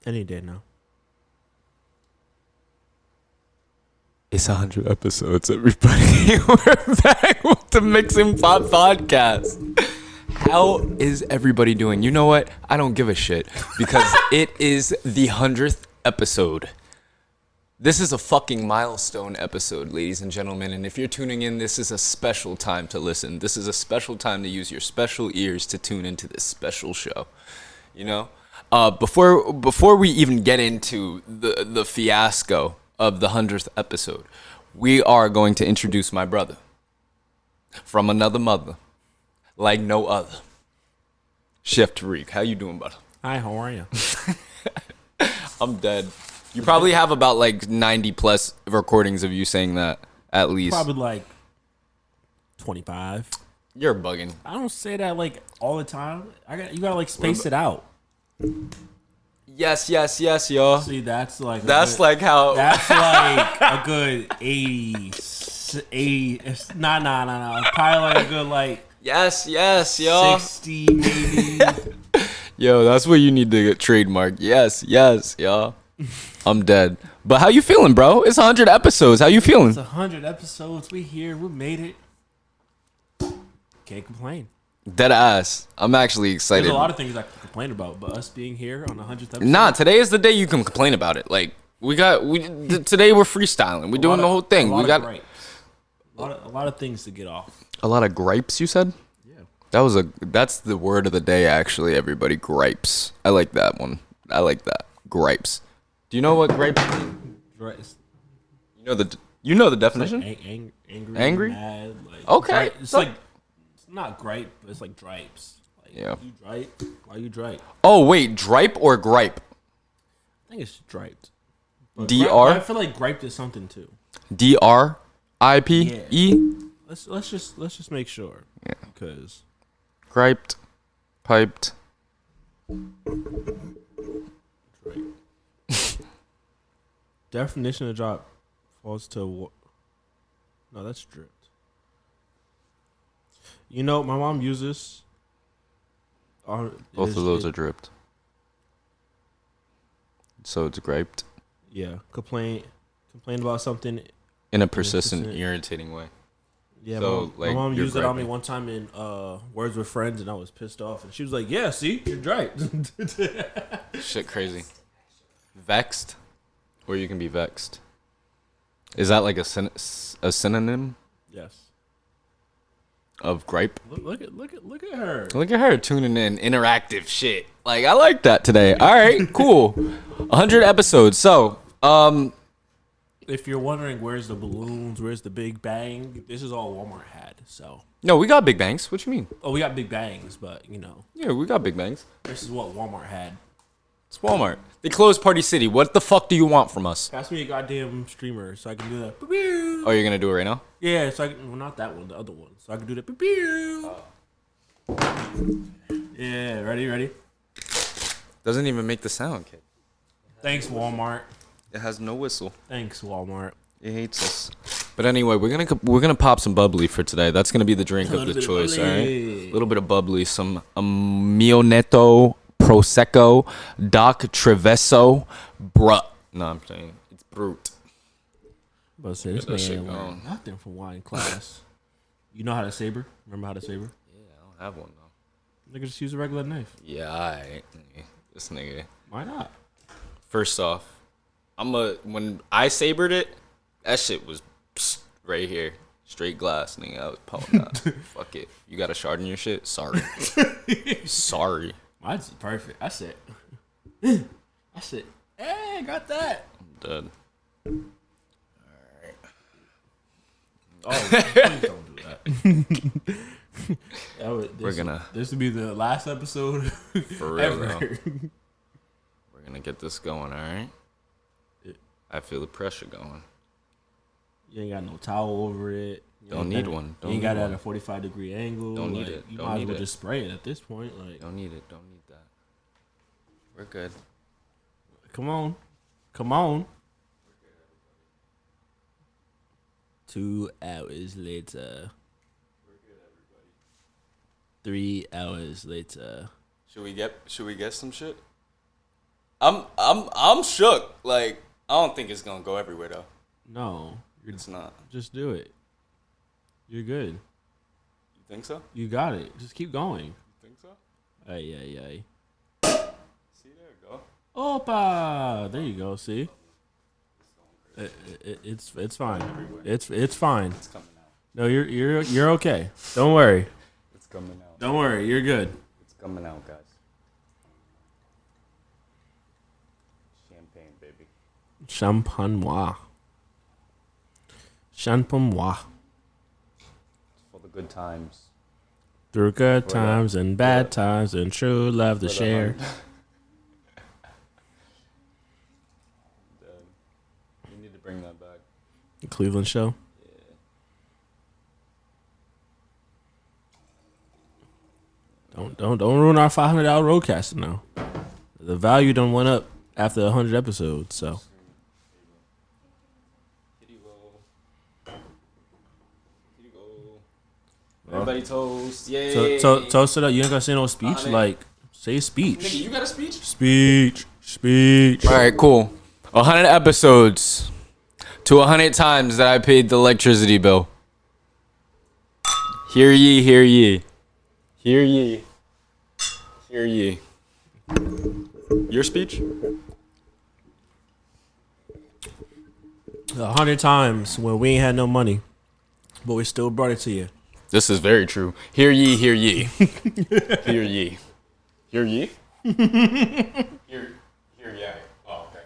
Any day now. It's 100 episodes, everybody. We're back with the Mixing Pot Podcast. How is everybody doing? You know what? I don't give a shit because it is the 100th episode. This is a fucking milestone episode, ladies and gentlemen. And if you're tuning in, this is a special time to listen. This is a special time to use your special ears to tune into this special show. You know? Before we even get into the fiasco of the 100th episode, we are going to introduce my brother from another mother, like no other. Chef Tariq, how you doing, brother? Hi, how are you? I'm dead. You probably have about like 90 plus recordings of you saying that, at least. Probably like 25. You're bugging. I don't say that like all the time. You gotta like space it out. Yes, y'all. See, that's like Like how. that's like a good 80. Nah. Probably like a good like Yes, y'all. 60 maybe. Yo, that's what you need to get trademarked. Yes, y'all. I'm dead. But how you feeling, bro? It's 100 episodes. How you feeling? It's 100 episodes. We here. We made it. Can't complain. Dead ass. I'm actually excited. There's a lot of things I can complain about, but us being here on the 100th episode. Nah, today is the day you can complain about it. Like today we're freestyling. We're doing the whole thing. We got gripes. A lot of things to get off. a lot of gripes. You said Yeah. that's the word of the day. Actually, everybody, gripes. I like that one. I like that. Gripes. Do you know what gripes mean? Right. It's You know the definition. angry, mad. Like, Okay. It's like it's not gripe, but it's like dripes. Like, Yeah. You dripe? Why you dripe? Oh wait, dripe or gripe? I think it's driped. But DR? I feel like griped is something too. DRIPE. Let's just make sure. Yeah. Because Griped, piped. right. Definition of drop falls to what? No, that's dripped. You know, my mom uses. Both of those are dripped. So it's griped Yeah, complain about something. in a persistent, Persistent. irritating way. Yeah, So, my like, mom you're used it on me griping. one time in Words with Friends, and I was pissed off. And she was like, "Yeah, see, you're driped." Shit, crazy. Vexed, or you can be vexed. Is that like a synonym Yes. of gripe? Look at her. Look at her tuning in, interactive shit. Like I like that today. All right, cool. 100 episodes. So, If you're wondering where's the balloons, where's the Big Bang, this is all Walmart had. So, no, we got big bangs. What you mean? we got Big Bangs, but Yeah, we got big bangs. this is what Walmart had. It's Walmart. They closed Party City. What the fuck do you want from us? Pass me a goddamn streamer so I can do that. Oh, you're gonna do it right now? Yeah, so I can, well, not that one, the other one, so I can do that. Yeah, ready? Doesn't even make the sound, kid. Thanks, Walmart. It has no whistle. Thanks, Walmart. It hates us. But anyway, we're gonna pop some bubbly for today. That's gonna be the drink of the choice, all right? A little bit of bubbly, some Mio Netto, Prosecco, Doc Treveso, bruh. No, I'm saying it's brute. But say this Get that shit man learned going. nothing from wine class. You know how to saber? Remember how to saber? Yeah, I don't have one though. Nigga, just use a regular knife. Yeah, alright. This nigga. Why not? First off, when I sabered it, that shit was right here. Straight glass, nigga. I was pulling that. Fuck it. You got a shard in your shit? Sorry. Sorry. Mine's perfect. That's it. That's it. Hey, got that. I'm dead. Oh, please don't do that. This would be the last episode For real, ever. though. We're gonna get this going, alright? I feel the pressure going. You ain't got no towel over it. Don't need one. You ain't got it at a 45-degree angle. Don't need it. You Don't might as need well it. just spray it at this point. Like, Don't need it. Don't need that. We're good. come on. 2 hours later. 3 hours later. Should we get some shit? I'm shook. Like, I don't think it's gonna go everywhere though. No, It's not. just do it. You're good. You think so? You got it. Just keep going. You think so? Ay, ay, ay. See, there you go. Opa! There you go. See, it's fine. It's fine. It's coming out. No, you're okay. Don't worry. It's coming out. Don't worry. You're good. It's coming out, guys. Champagne, baby. Champenois. Champenois. For the good times. Through good For times the- and bad yeah. times and true love to For the share. You need to bring that back. The Cleveland show. Don't ruin our $500 roadcaster now. The value done went up after 100 episodes. So Everybody toast. Yay. toast it up. You ain't gonna say no speech. Honey. Like say a speech. Nigga, you got a speech? Speech. All right, cool. 100 episodes to 100 times that I paid the electricity bill. Hear ye, hear ye. Hear ye. Hear ye. Your speech? 100 times when we ain't had no money, but we still brought it to you. This is very true. Hear ye, hear ye. Hear ye. Hear ye? Hear ye. Oh, okay.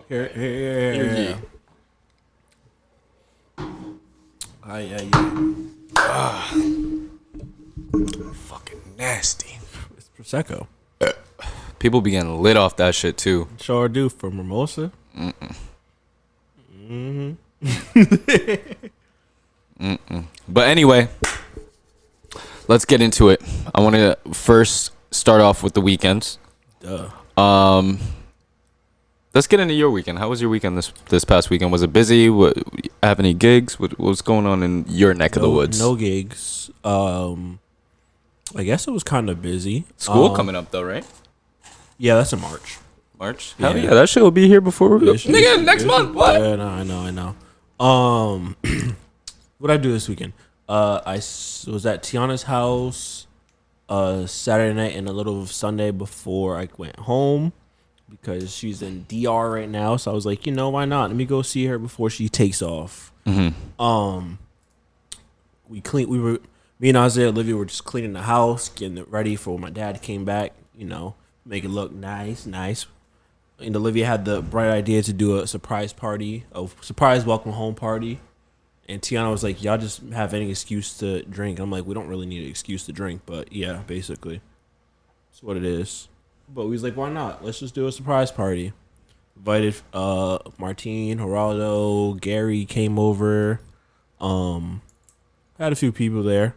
Hear ye? Hear ye. Fucking nasty. It's Prosecco. People be getting lit off that shit too. Sure do for mimosa. But anyway, let's get into it. I want to first start off with the weekends. Duh. Let's get into your weekend. How was your weekend this past weekend? Was it busy? Have any gigs? What's going on in your neck of the woods? No gigs. I guess it was kind of busy. School coming up though, right? Yeah, that's in March. March. Yeah. Hell yeah, that shit will be here before we go. It should- Nigga, next month. What? Yeah, I know. What I do this weekend? Was at Tiana's house Saturday night and a little of Sunday before I went home because she's in DR right now. So I was like, why not? Let me go see her before she takes off. Mm-hmm. Me and Isaiah Olivia were just cleaning the house, getting it ready for when my dad came back. Make it look nice. And Olivia had the bright idea to do a surprise party, a surprise welcome home party. And Tiana was like, y'all just have any excuse to drink. I'm like, we don't really need an excuse to drink, but yeah, basically. That's what it is. But we was like, why not? Let's just do a surprise party. Invited Martine, Geraldo, Gary came over. Had a few people there.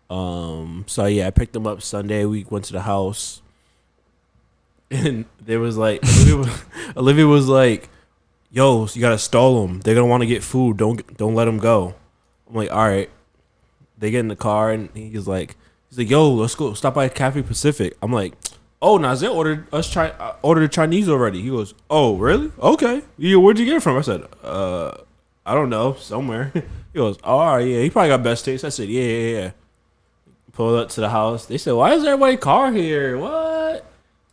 So yeah, I picked them up Sunday. We went to the house. And there was like Olivia was like, "Yo, you gotta stall them. They're gonna want to get food. Don't let them go." I'm like, "All right." They get in the car and he's like, "Yo, let's go. Stop by Cafe Pacific." I'm like, "Oh, Nazir ordered Chinese already." He goes, "Oh, really? Okay. Yeah, where'd you get it from?" I said, I don't know, somewhere." He goes, "Oh, all right, yeah. He probably got best taste." I said, "Yeah." Pulled up to the house. They said, "Why is everybody car here? What?"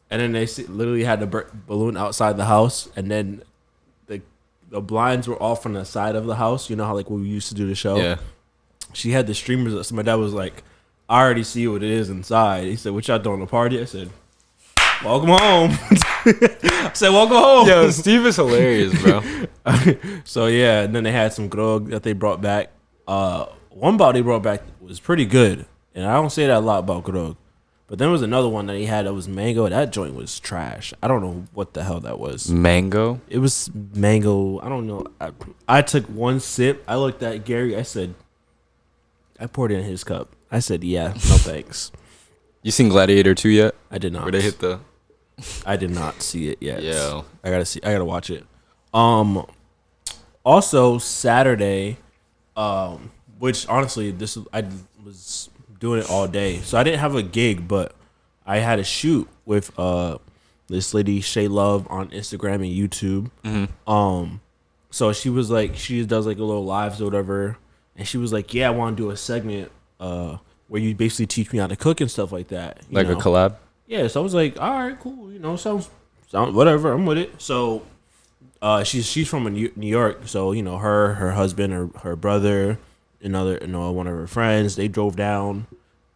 And then they literally had the balloon outside the house, and then the blinds were off on the side of the house. You know how like when we used to do the show. Yeah. She had the streamers up. So my dad was like, "I already see what it is inside." He said, "What y'all doing, a party?" I said, "Welcome home." I said, "Welcome home." Yo, Steve is hilarious, bro. So yeah, and then they had some grog that they brought back. One bottle they brought back was pretty good, and I don't say that a lot about grog. But then there was another one that he had that was mango. That joint was trash. I don't know what the hell that was. Mango? It was mango. I don't know. I took one sip. I looked at Gary. I said, I poured it in his cup. I said, "Yeah, no thanks." You seen Gladiator 2 yet? I did not. Where they hit the... I did not see it yet. Yo. I gotta watch it. Also Saturday, which honestly I was doing it all day, so I didn't have a gig, but I had a shoot with This lady Shay Love on Instagram and YouTube. Mm-hmm. So she was like, she does like a little lives or whatever, and she was like, yeah, I want to do a segment where you basically teach me how to cook and stuff like that. Like a collab. Yeah. So I was like, all right, cool. You know, sounds whatever. I'm with it. So she's from New York, so you know her husband, her brother, another one of her friends. They drove down,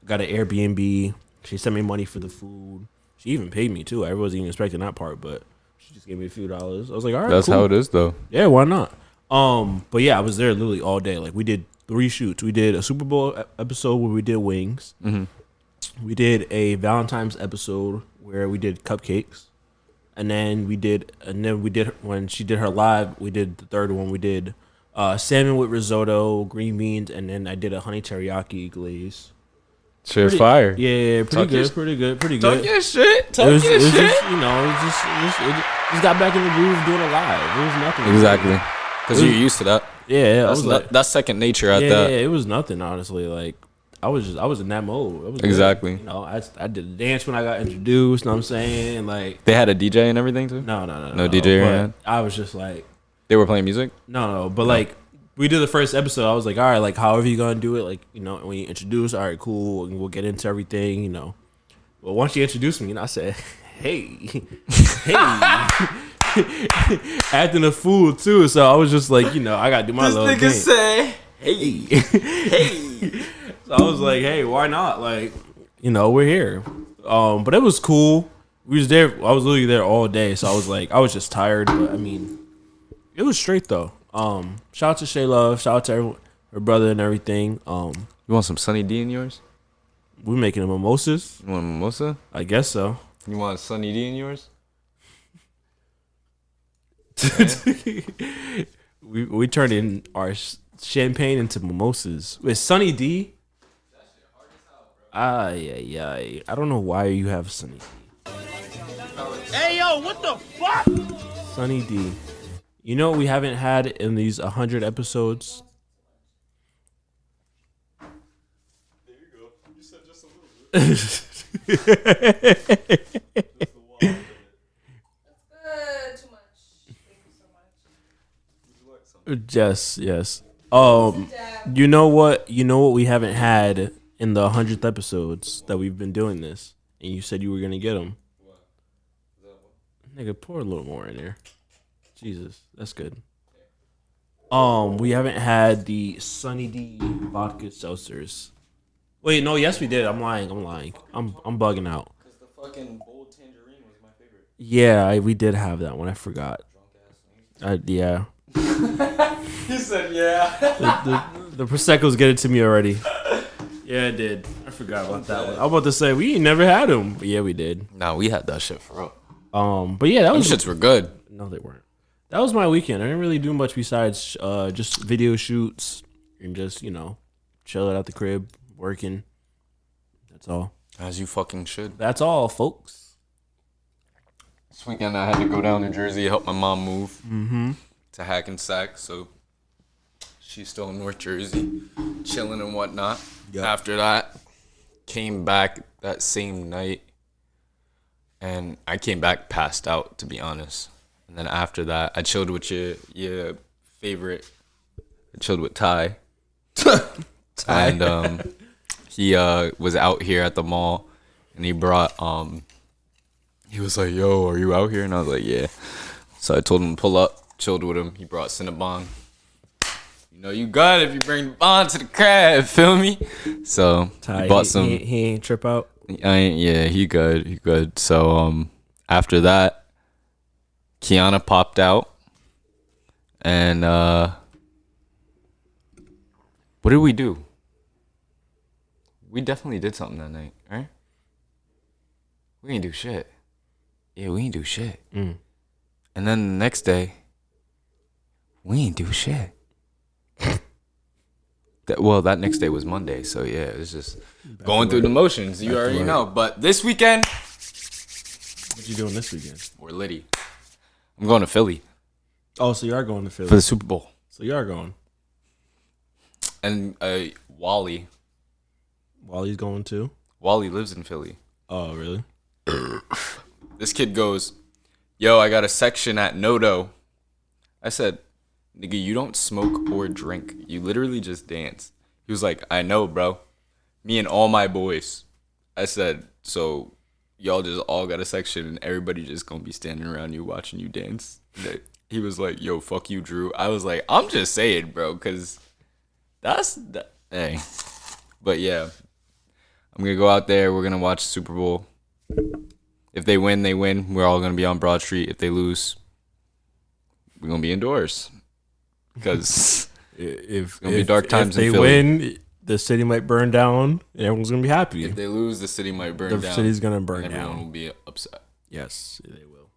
got an Airbnb. She sent me money for the food. She even paid me too. I wasn't even expecting that part, but she just gave me a few dollars. I was like, all right, That's cool. how it is, though. Yeah, why not? But yeah, I was there literally all day. Like we did 3 shoots. We did a Super Bowl episode where we did wings. Mm-hmm. We did a Valentine's episode where we did cupcakes. And then we did when she did her live, we did the third one. We did salmon with risotto, green beans, and then I did a honey teriyaki glaze. Shit fire. Yeah, pretty good. Talk your shit. It was just, you know, it just got back in the groove of doing it live. It was nothing. Exactly. Because you're used to that. Yeah, that's second nature at that. Yeah, it was nothing, honestly. Like I was in that mode. It was exactly. Good. You know, I did a dance when I got introduced. Know what I'm saying? Like they had a DJ and everything too. No DJ. Right? I was just like they were playing music. No, but like we did the first episode. I was like, all right, like however you gonna do it, like you know, when you introduce, all right, cool, and we'll get into everything, you know. But once you introduced me, you know, I said, hey, acting a fool too. So I was just like, you know, I gotta do my little thing. This nigga say, hey. So I was like, hey, why not? Like, you know, we're here. But it was cool. We was there. I was literally there all day. So I was like, I was just tired. But I mean, it was straight though. Shout out to Shay Love. Shout out to everyone, her brother and everything. You want some Sunny D in yours? We're making a mimosas. You want a mimosa? I guess so. You want Sunny D in yours? we turned in our champagne into mimosas with Sunny D. Yeah. I don't know why you have Sunny D. Hey yo, what the fuck? Sunny D. You know what we haven't had in these 100 episodes? There you go. You said just a little bit. Too much. Thank you so much. Yes. You know what we haven't had in the 100th episodes that we've been doing this, and you said you were gonna get them. What? Is that one? Nigga, pour a little more in there. Jesus, that's good. We haven't had the Sunny D vodka seltzers. Wait, no, yes we did. I'm lying. I'm bugging out. Because the fucking bold tangerine was my favorite. Yeah, we did have that one. I forgot. Drunk ass Yeah. He said, yeah. The Prosecco's getting to me already. Yeah, it did. I forgot about that one. I was about to say we ain't never had them, but yeah, we did. Nah, we had that shit for real. But yeah, that Those was shits were good. No, they weren't. That was my weekend. I didn't really do much besides just video shoots and just, you know, chilling at the crib, working. That's all. As you fucking should. That's all, folks. This weekend I had to go down to Jersey, help my mom move to Hackensack, so she's still in North Jersey, chilling and whatnot. Yep. After that, came back that same night, and I came back passed out, to be honest. And then after that, I chilled with your favorite. I chilled with Ty. And he was out here at the mall, and he brought he was like, yo, are you out here? And I was like, yeah. So I told him to pull up, chilled with him. He brought Cinnabon. You know you good if you bring the bond to the crib, feel me? So Ty, he bought some. He ain't trip out. Yeah, he good. So after that, Kiana popped out, and what did we do? We definitely did something that night, right? We didn't do shit. Yeah, we didn't do shit. And then the next day, we didn't do shit. That next day was Monday, so yeah, it was just going through the motions. You already know. But this weekend, What you doing this weekend? we're litty. I'm going to Philly Oh, so you are going to Philly. for the Super Bowl. So you are going. And Wally Wally's going too. lives in Philly. Oh, really? This kid goes, yo, I got a section at Nodo. I said, nigga, you don't smoke or drink. You literally just dance. He was like, I know, bro. Me and all my boys. I said, so y'all just all got a section and everybody just gonna be standing around you watching you dance. He was like, yo, fuck you, Drew. I was like, I'm just saying, bro, because hey. But yeah, I'm gonna go out there. We're gonna watch the Super Bowl. If they win, they win. We're all gonna be on Broad Street. If they lose, we're gonna be indoors because If gonna be dark times if in they Philly. win, the city might burn down and everyone's gonna be happy. if they lose, the city might burn The down. city's gonna burn and everyone down. will be upset. Yes, they will.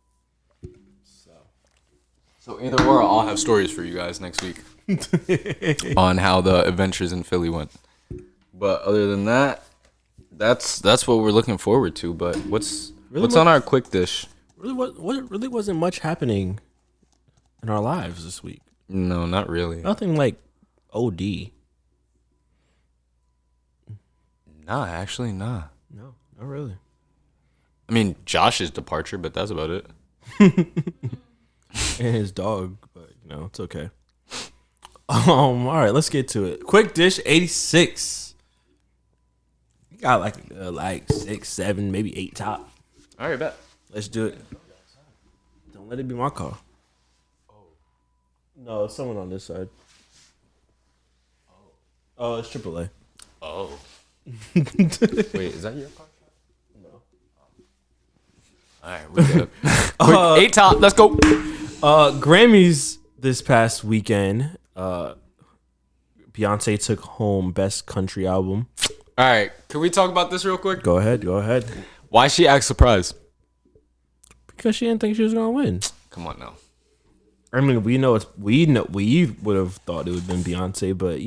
So either or, I'll have stories for you guys next week on how the adventures in Philly went. But other than that, that's what we're looking forward to. But what's on our quick dish? Really wasn't much happening in our lives this week. No, not really. Nothing like OD. Nah, actually, nah. No, not really. I mean, Josh's departure, but that's about it. And his dog, but it's okay. All right, let's get to it. Quick dish 86. You got like 6, 7, maybe 8 top. All right, bet. Let's do it. Don't let it be my car. No, it's someone on this side. Oh, it's AAA. Oh. Wait, is that your car? No. All right, we're good. Quick, 8 top. Let's go. Grammys this past weekend. Beyonce took home Best Country Album. All right, can we talk about this real quick? Go ahead. Why she act surprised? Because she didn't think she was gonna win. Come on now. I mean, we would have thought it would have been Beyonce, but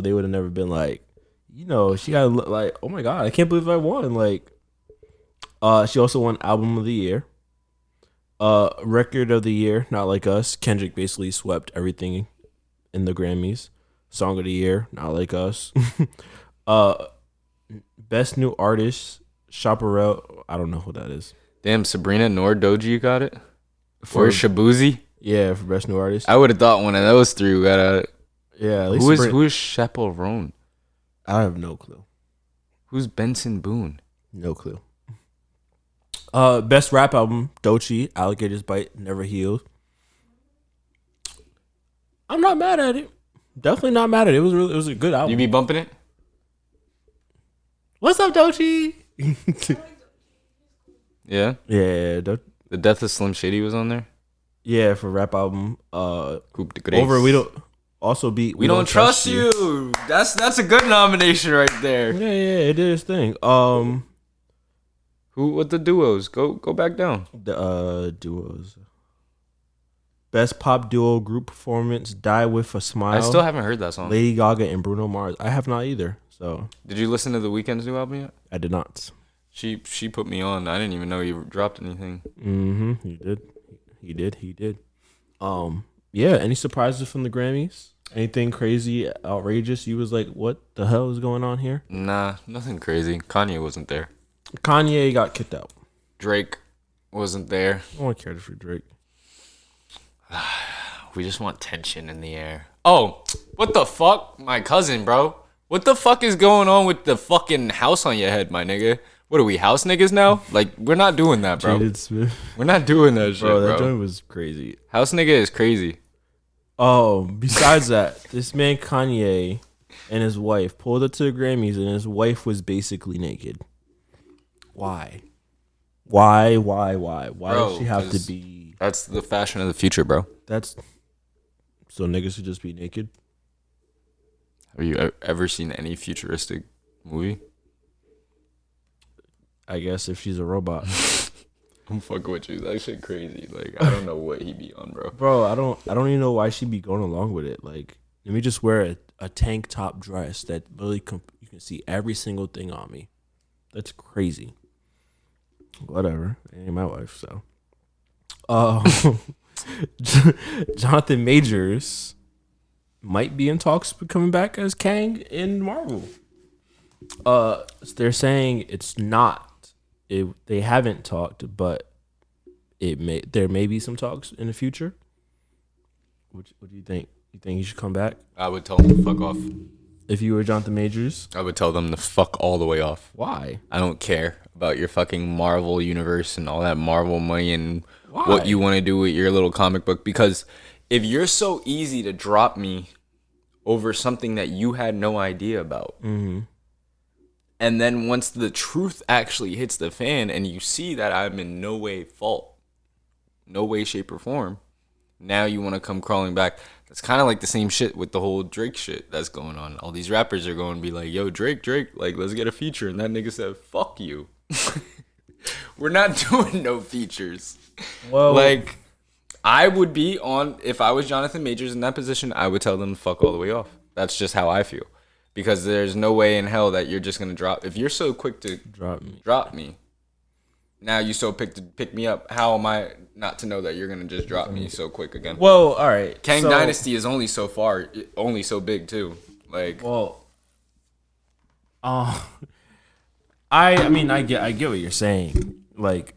they would have never been like, she got like, oh my god, I can't believe I won. Like, she also won Album of the Year, Record of the Year. Not Like Us. Kendrick basically swept everything in the Grammys. Song of the Year. Not Like Us. Best New Artist. Chaparral. I don't know who that is. Damn, Sabrina nor Doji got it? For Or Shabuzi? Yeah, for Best New Artist. I would have thought one of those three got it. Yeah, at least Who is Chaperone? I have no clue. Who's Benson Boone? No clue. Best Rap Album, Doechii, Alligator's Bite, Never Healed. I'm not mad at it. Definitely not mad at it. It was a good album. You be bumping it? What's up, Doechii? Yeah? Yeah, The Death of Slim Shady was on there? yeah, for Rap Album. Coupe de Grace. Over We Don't also beat We Don't Trust You. That's a good nomination right there. Yeah, it did its thing. Who with the duos? Go back down. The duos. Best Pop Duo Group Performance, Die With a Smile. I still haven't heard that song. Lady Gaga and Bruno Mars. I have not either. So Did you listen to The Weeknd's new album yet? I did not. She put me on. I didn't even know he dropped anything. Mm-hmm. He did. Yeah. Any surprises from the Grammys? Anything crazy, outrageous? You was like, what the hell is going on here? Nah, nothing crazy. Kanye wasn't there. Kanye got kicked out. Drake wasn't there. I don't care for Drake. We just want tension in the air. Oh, what the fuck? My cousin, bro. What the fuck is going on with the fucking house on your head, my nigga? What are we, house niggas now? Like, we're not doing that, bro. Jaden Smith. We're not doing that shit, Bro, bro. that joint was crazy. House nigga is crazy. Oh, besides that, this man Kanye and his wife pulled up to the Grammys and his wife was basically naked. Why? Why Bro, does she have to 'cause be... That's the fashion of the future, bro. That's... So niggas should just be naked? Have you ever seen any futuristic movie? I guess if she's a robot. I'm fucking with you. That shit crazy. Like, I don't know what he be on, bro. Bro, I don't even know why she'd be going along with it. Like, let me just wear a tank top dress that literally you can see every single thing on me. That's crazy. Whatever. It ain't my wife, so. Jonathan Majors might be in talks of coming back as Kang in Marvel. They're saying it's not they haven't talked, but there may be some talks in the future. What do you think? You think he should come back? I would tell them to fuck off. If you were Jonathan Majors, I would tell them to fuck all the way off. why? I don't care about your fucking Marvel universe and all that Marvel money and Why? what you want to do with your little comic book. Because if you're so easy to drop me over something that you had no idea about, and then once the truth actually hits the fan and you see that I'm in no way fault, no way, shape, or form, now you want to come crawling back. It's kind of like the same shit with the whole Drake shit that's going on. All these rappers are going to be like, yo, Drake, like, let's get a feature. And that nigga said, fuck you. We're not doing no features. Well, Like, I would be on, if I was Jonathan Majors in that position, I would tell them to fuck all the way off. That's just how I feel. Because there's no way in hell that you're just going to drop. If you're so quick to drop me, now you so quick to pick me up, how am I not to know that you're going to just drop me so quick again? well, all right. Kang Dynasty is only so far, only so big too. Like, Well, I mean, I get what you're saying. Like,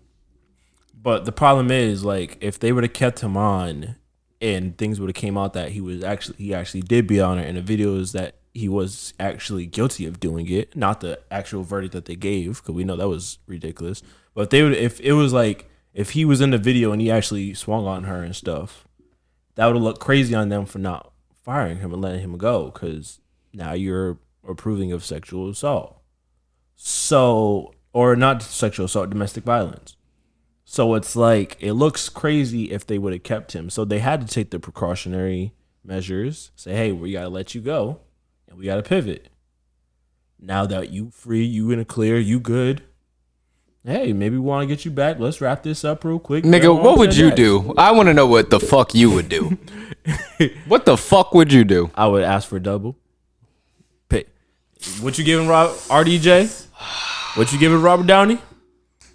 but the problem is, like, if they would have kept him on, and things would have came out that he actually did be on it, and the videos that he was actually guilty of doing it, not the actual verdict that they gave, because we know that was ridiculous. But if it was like, if he was in the video and he actually swung on her and stuff, that would have looked crazy on them for not firing him and letting him go, because now you're approving of sexual assault. So, or not sexual assault, domestic violence. So it's like, it looks crazy if they would have kept him. So they had to take the precautionary measures, say, hey, we got to let you go and we got to pivot. Now that you free, you in a clear, you good. Hey, maybe we want to get you back. Let's wrap this up real quick. nigga, what would you do? I want to know what the fuck you would do. What the fuck would you do? I would ask for double. Pay. What you giving RDJ? What you giving Robert Downey?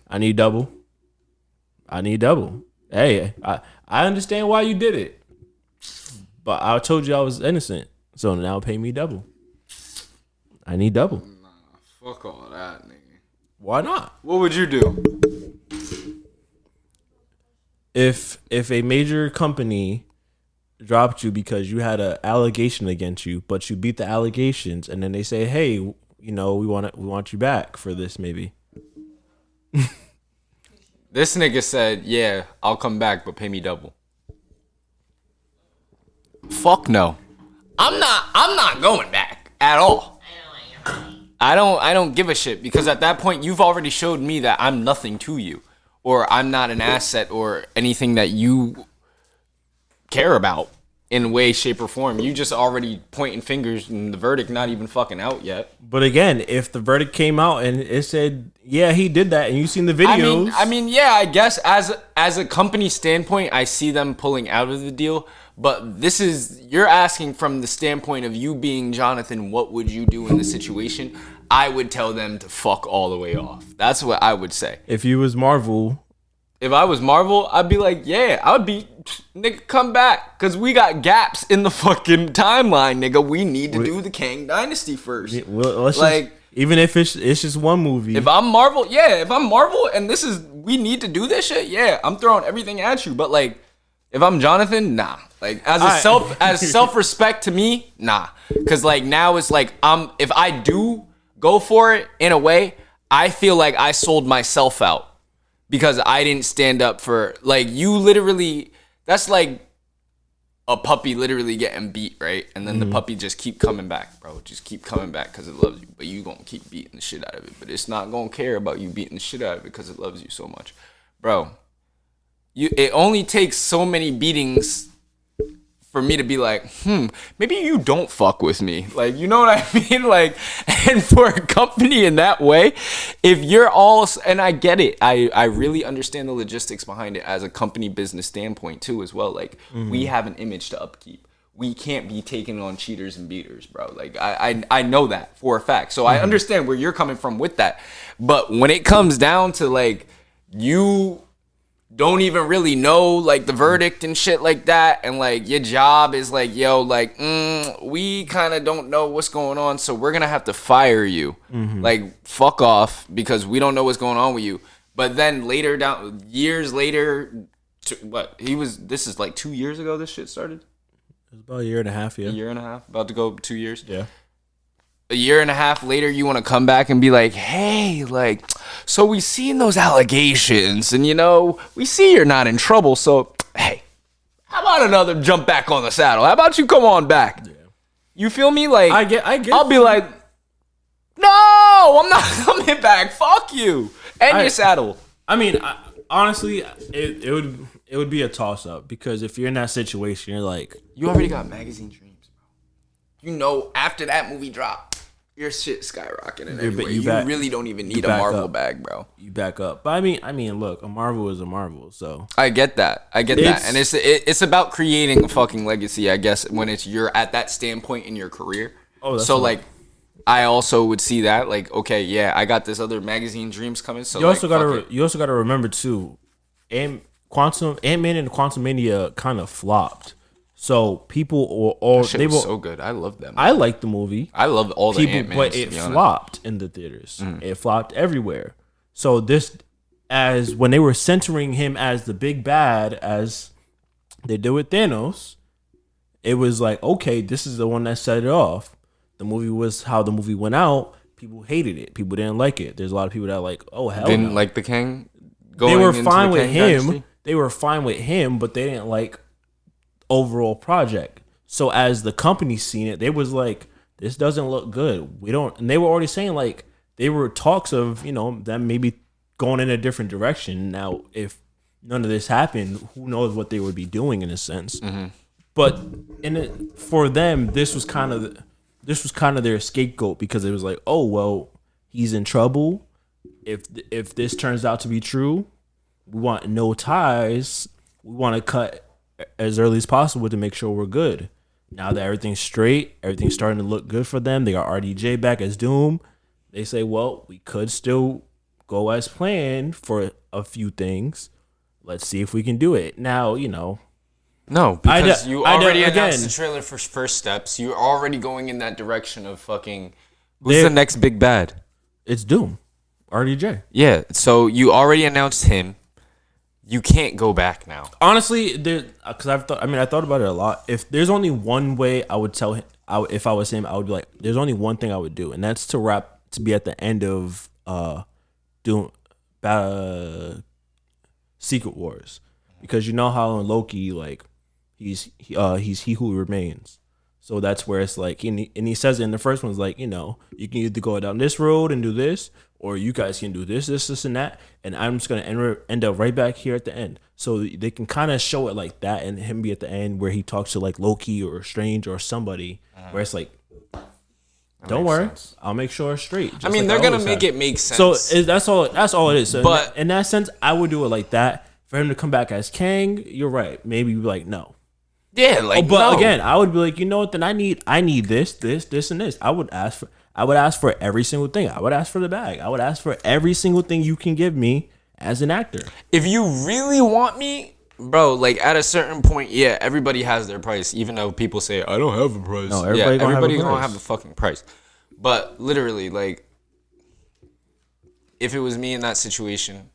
I need double. Hey, I understand why you did it, but I told you I was innocent, so now pay me double. I need double. Fuck all that, nigga. Why not? What would you do? If a major company dropped you because you had an allegation against you, but you beat the allegations, and then they say, hey, you know, we want you back for this, maybe. This nigga said, yeah, I'll come back, but pay me double. Fuck no. I'm not going back at all. I don't give a shit, because at that point you've already showed me that I'm nothing to you, or I'm not an asset or anything that you care about in way, shape, or form. You just already pointing fingers and the verdict not even fucking out yet. But again, if the verdict came out and it said, yeah, he did that, and you've seen the videos. I mean, yeah, I guess as a company standpoint, I see them pulling out of the deal. But you're asking from the standpoint of you being Jonathan, what would you do in the situation? I would tell them to fuck all the way off. That's what I would say. If you was Marvel. If I was Marvel, I'd be like, yeah, I would be, nigga, come back. Because we got gaps in the fucking timeline, nigga. We need to do the Kang Dynasty first. Well, even if it's just one movie. If I'm Marvel and we need to do this shit, yeah, I'm throwing everything at you. But like, if I'm Jonathan, nah. Like, as self-respect to me, nah. Because like, now it's like, if I do go for it in a way, I feel like I sold myself out. Because I didn't stand up for, like, you literally, that's like a puppy literally getting beat, right? And then the puppy just keep coming back, bro. Just keep coming back because it loves you. But you gonna keep beating the shit out of it. But it's not gonna care about you beating the shit out of it because it loves you so much. Bro, it only takes so many beatings for me to be like, maybe you don't fuck with me. Like, you know what I mean? Like, and for a company in that way, if you're all, and I get it, I really understand the logistics behind it as a company business standpoint too as well. Like, we have an image to upkeep. We can't be taking on cheaters and beaters, bro. Like, I know that for a fact. So I understand where you're coming from with that. But when it comes down to like, you don't even really know like the verdict and shit like that, and like your job is like, yo, like we kind of don't know what's going on, so we're gonna have to fire you. Like, fuck off, because we don't know what's going on with you. But then later down, years later, this is like 2 years ago this shit started? It was about a year and a half, yeah. A year and a half? About to go 2 years? Yeah. A year and a half later, you want to come back and be like, hey, like, so we seen those allegations, and, you know, we see you're not in trouble, so, hey, how about another jump back on the saddle? How about you come on back? Yeah. You feel me? Like, I get I'll be like, no, I'm not coming back. Fuck you. And your saddle. I mean, honestly, it would be a toss-up, because if you're in that situation, you're like... You already got magazine dreams, bro. You know, after that movie dropped, your shit skyrocketing everywhere. You really don't even need a Marvel bag, bro. You back up. But I mean, look, a Marvel is a Marvel, so... I get that. And it's about creating a fucking legacy, I guess, when you're at that standpoint in your career. Oh, that's so, like... I also would see that, like, okay, yeah, I got this other magazine dreams coming. So you also gotta remember too, Ant-Man and Quantumania kind of flopped, so people were so good. I love them. I like the movie. I love all the Ant-Mans, but it flopped in the theaters. It flopped everywhere. So as when they were centering him as the big bad, as they did with Thanos, it was like, okay, this is the one that set it off. The movie was how the movie went out. People hated it. People didn't like it. There's a lot of people that are like, oh, hell didn't like the King. They were fine with him. Dynasty? They were fine with him, but they didn't like overall project. So as the company seen it, they was like, this doesn't look good. We don't. And they were already saying, like, they were talks of, you know, them maybe going in a different direction. Now, if none of this happened, who knows what they would be doing in a sense. But for them, this was kind of their scapegoat, because it was like, oh, well, he's in trouble. If this turns out to be true, we want no ties. We want to cut as early as possible to make sure we're good. Now that everything's straight, everything's starting to look good for them. They got RDJ back as Doom. They say, well, we could still go as planned for a few things. Let's see if we can do it. Now, you know. No, because you already announced the trailer for First Steps. You're already going in that direction of fucking... Who's the next big bad? It's Doom. RDJ. Yeah, so you already announced him. You can't go back now. Honestly, because I thought about it a lot. If there's only one way I would tell him, if I was him, I would be like, there's only one thing I would do, and that's to be at the end of Doom, Secret Wars, because you know how in Loki, like, he's he who remains. So that's where it's like, and he says it in the first one, it's like, you know, you can either go down this road and do this, or you guys can do this, and that, and I'm just going to end up right back here at the end. So they can kind of show it like that, and him be at the end where he talks to like Loki or Strange or somebody, where it's like, don't worry, sense. I'll make sure it's straight. I mean, they're going to make it make sense. So that's all it is. So but in that sense, I would do it like that. For him to come back as Kang, you're right. Maybe be like, no. Yeah, like, but again, I would be like, you know what? Then I need this, and this. I would ask for every single thing. I would ask for the bag. I would ask for every single thing you can give me as an actor. If you really want me, bro, like at a certain point, yeah, everybody has their price. Even though people say I don't have a price. No, everybody gonna have a fucking price. But literally, like, if it was me in that situation,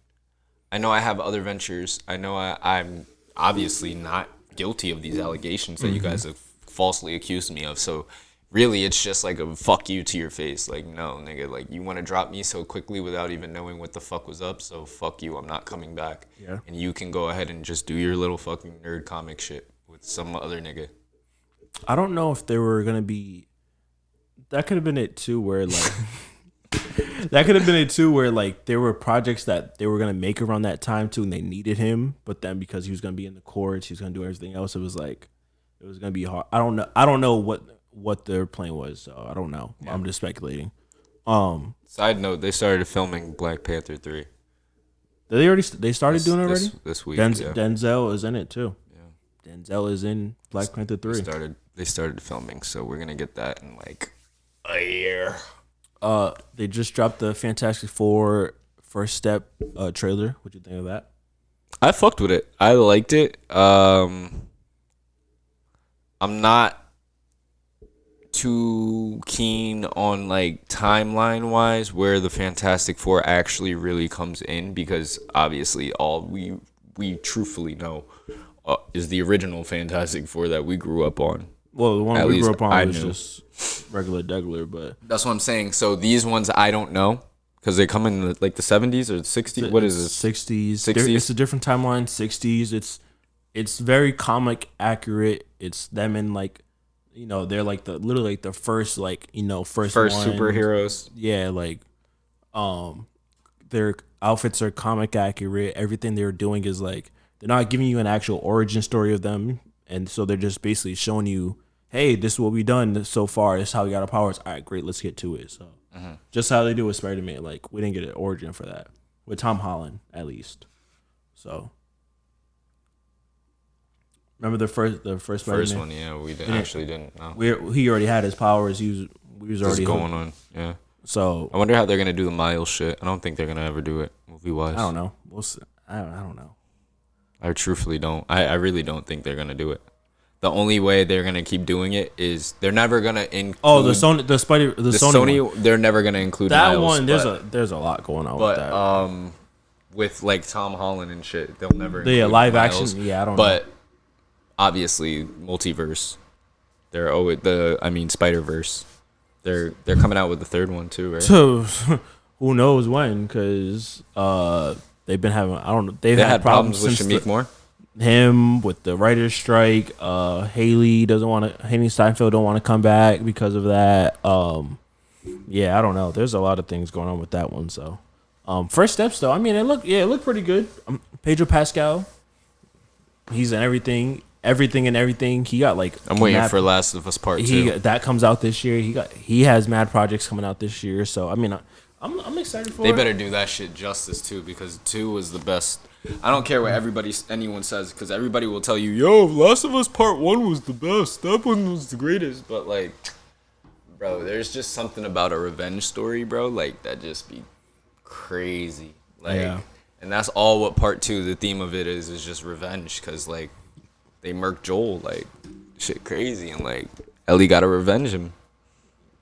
I know I have other ventures. I know I'm obviously not guilty of these allegations that you guys have falsely accused me of. So really, it's just like a fuck you to your face. Like, no, nigga, like, you want to drop me so quickly without even knowing what the fuck was up. So fuck you. I'm not coming back. Yeah. And you can go ahead and just do your little fucking nerd comic shit with some other nigga. I don't know if there were going to be... That could have been it too, where like... That could have been it too, where like there were projects that they were gonna make around that time too, and they needed him. But then because he was gonna be in the courts, he was gonna do everything else. It was gonna be hard. I don't know what their plan was, so I don't know. Yeah. I'm just speculating. Side note: they started filming Black Panther 3. They started doing it already this week. Denzel is in it too. Yeah, Denzel is in Black Panther 3. They started filming, so we're gonna get that in like a year. They just dropped the Fantastic Four First Step trailer. What do you think of that? I fucked with it. I liked it. I'm not too keen on like timeline wise where the Fantastic Four actually really comes in, because obviously all we truthfully know is the original Fantastic Four that we grew up on. Well, the one At we least grew up on I was knew. just regular degular, but That's what I'm saying. So these ones I don't know, because they come in like the 70s or the 60s. What is it? 60s. 60s? It's a different timeline. 60s. It's very comic accurate. It's them in like, they're like literally like the first first First ones. superheroes. Yeah, like their outfits are comic accurate. Everything they're doing is like, they're not giving you an actual origin story of them, and so they're just basically showing you, hey, this is what we've done so far. This is how we got our powers. All right, great, let's get to it. So just how they do with Spider-Man, like we didn't get an origin for that with Tom Holland at least. So remember the first First Spider-Man? one, yeah, we didn't know. He already had his powers. We was Just already going hooked. on, yeah. So I wonder how they're gonna do the Miles shit. I don't think they're gonna ever do it movie wise. I don't know. We'll see. I don't know. I truthfully don't. I really don't think they're gonna do it. The only way they're gonna keep doing it is they're never gonna include. Oh, the Sony one. They're never gonna include That Miles, one. but, There's a lot going on with that. with like Tom Holland and shit, they'll never. Yeah, include live Miles. action. Yeah, I don't know. But obviously, multiverse. They're always Spider-Verse. They're coming out with the third one too, right? So who knows when? Because they've been having. I don't know. They've They had problems with since Shamik Moore. him with the writer's strike. Haley Steinfeld don't want to come back because of that. Yeah, I don't know. There's a lot of things going on with that one. So, first steps though. I mean, it looked pretty good. Pedro Pascal, he's in everything. He got like. I'm waiting for Last of Us Part 2. That comes out this year. He has mad projects coming out this year. So I mean, I'm excited for it. They better do that shit justice too, because 2 was the best. I don't care what anyone says, because everybody will tell you, yo, Last of Us Part 1 was the best. That one was the greatest. But like, bro, there's just something about a revenge story, bro. Like that just be crazy. Like, Yeah. and that's all what Part 2. The theme of it is just revenge, because like they murked Joel, like shit crazy, and like Ellie gotta revenge him.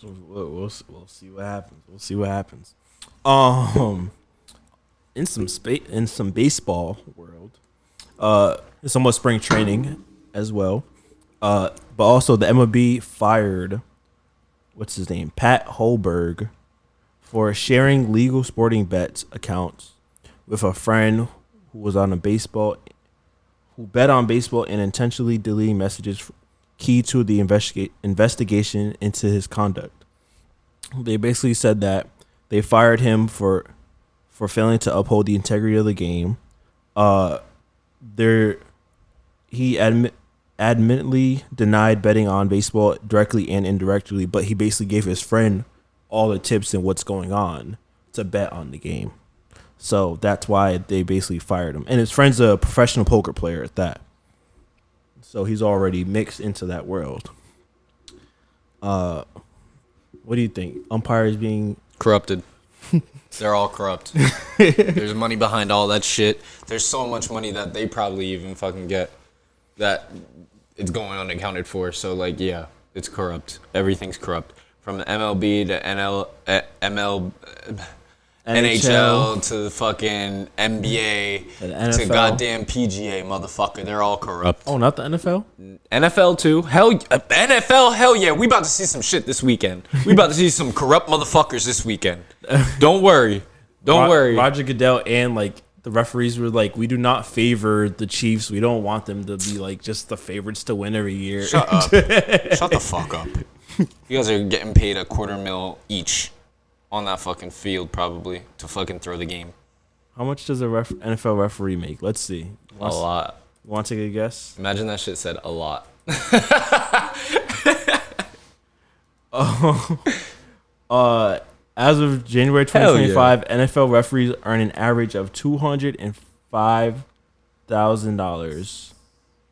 We'll see what happens. In some baseball world, it's almost spring training as well. But also the MLB fired what's his name, Pat Holberg, for sharing legal sporting bets accounts with a friend who was on who bet on baseball and intentionally deleting messages key to the investigation into his conduct. They basically said that they fired him for failing to uphold the integrity of the game. He admittedly denied betting on baseball directly and indirectly, but he basically gave his friend all the tips and what's going on to bet on the game. So that's why they basically fired him. And his friend's a professional poker player at that. So he's already mixed into that world. What do you think? Umpires being Corrupted. They're all corrupt. There's money behind all that shit. There's so much money that they probably even fucking get that it's going unaccounted for. So like, yeah, it's corrupt. Everything's corrupt. From the MLB to NHL to the fucking NBA the to NFL. goddamn PGA, motherfucker. They're all corrupt. Oh, not the NFL? NFL too. NFL, hell yeah. We about to see some shit this weekend. We about to see some corrupt motherfuckers this weekend. Don't worry. Don't worry. Roger Goodell and like the referees were like, we do not favor the Chiefs. We don't want them to be like just the favorites to win every year. Shut up. Shut the fuck up. You guys are getting paid $250,000 each on that fucking field probably to fucking throw the game. How much does a NFL referee make? Let's see. A lot. Want to take a guess? Imagine that shit said a lot. As of January 2025, NFL referees earn an average of $205,000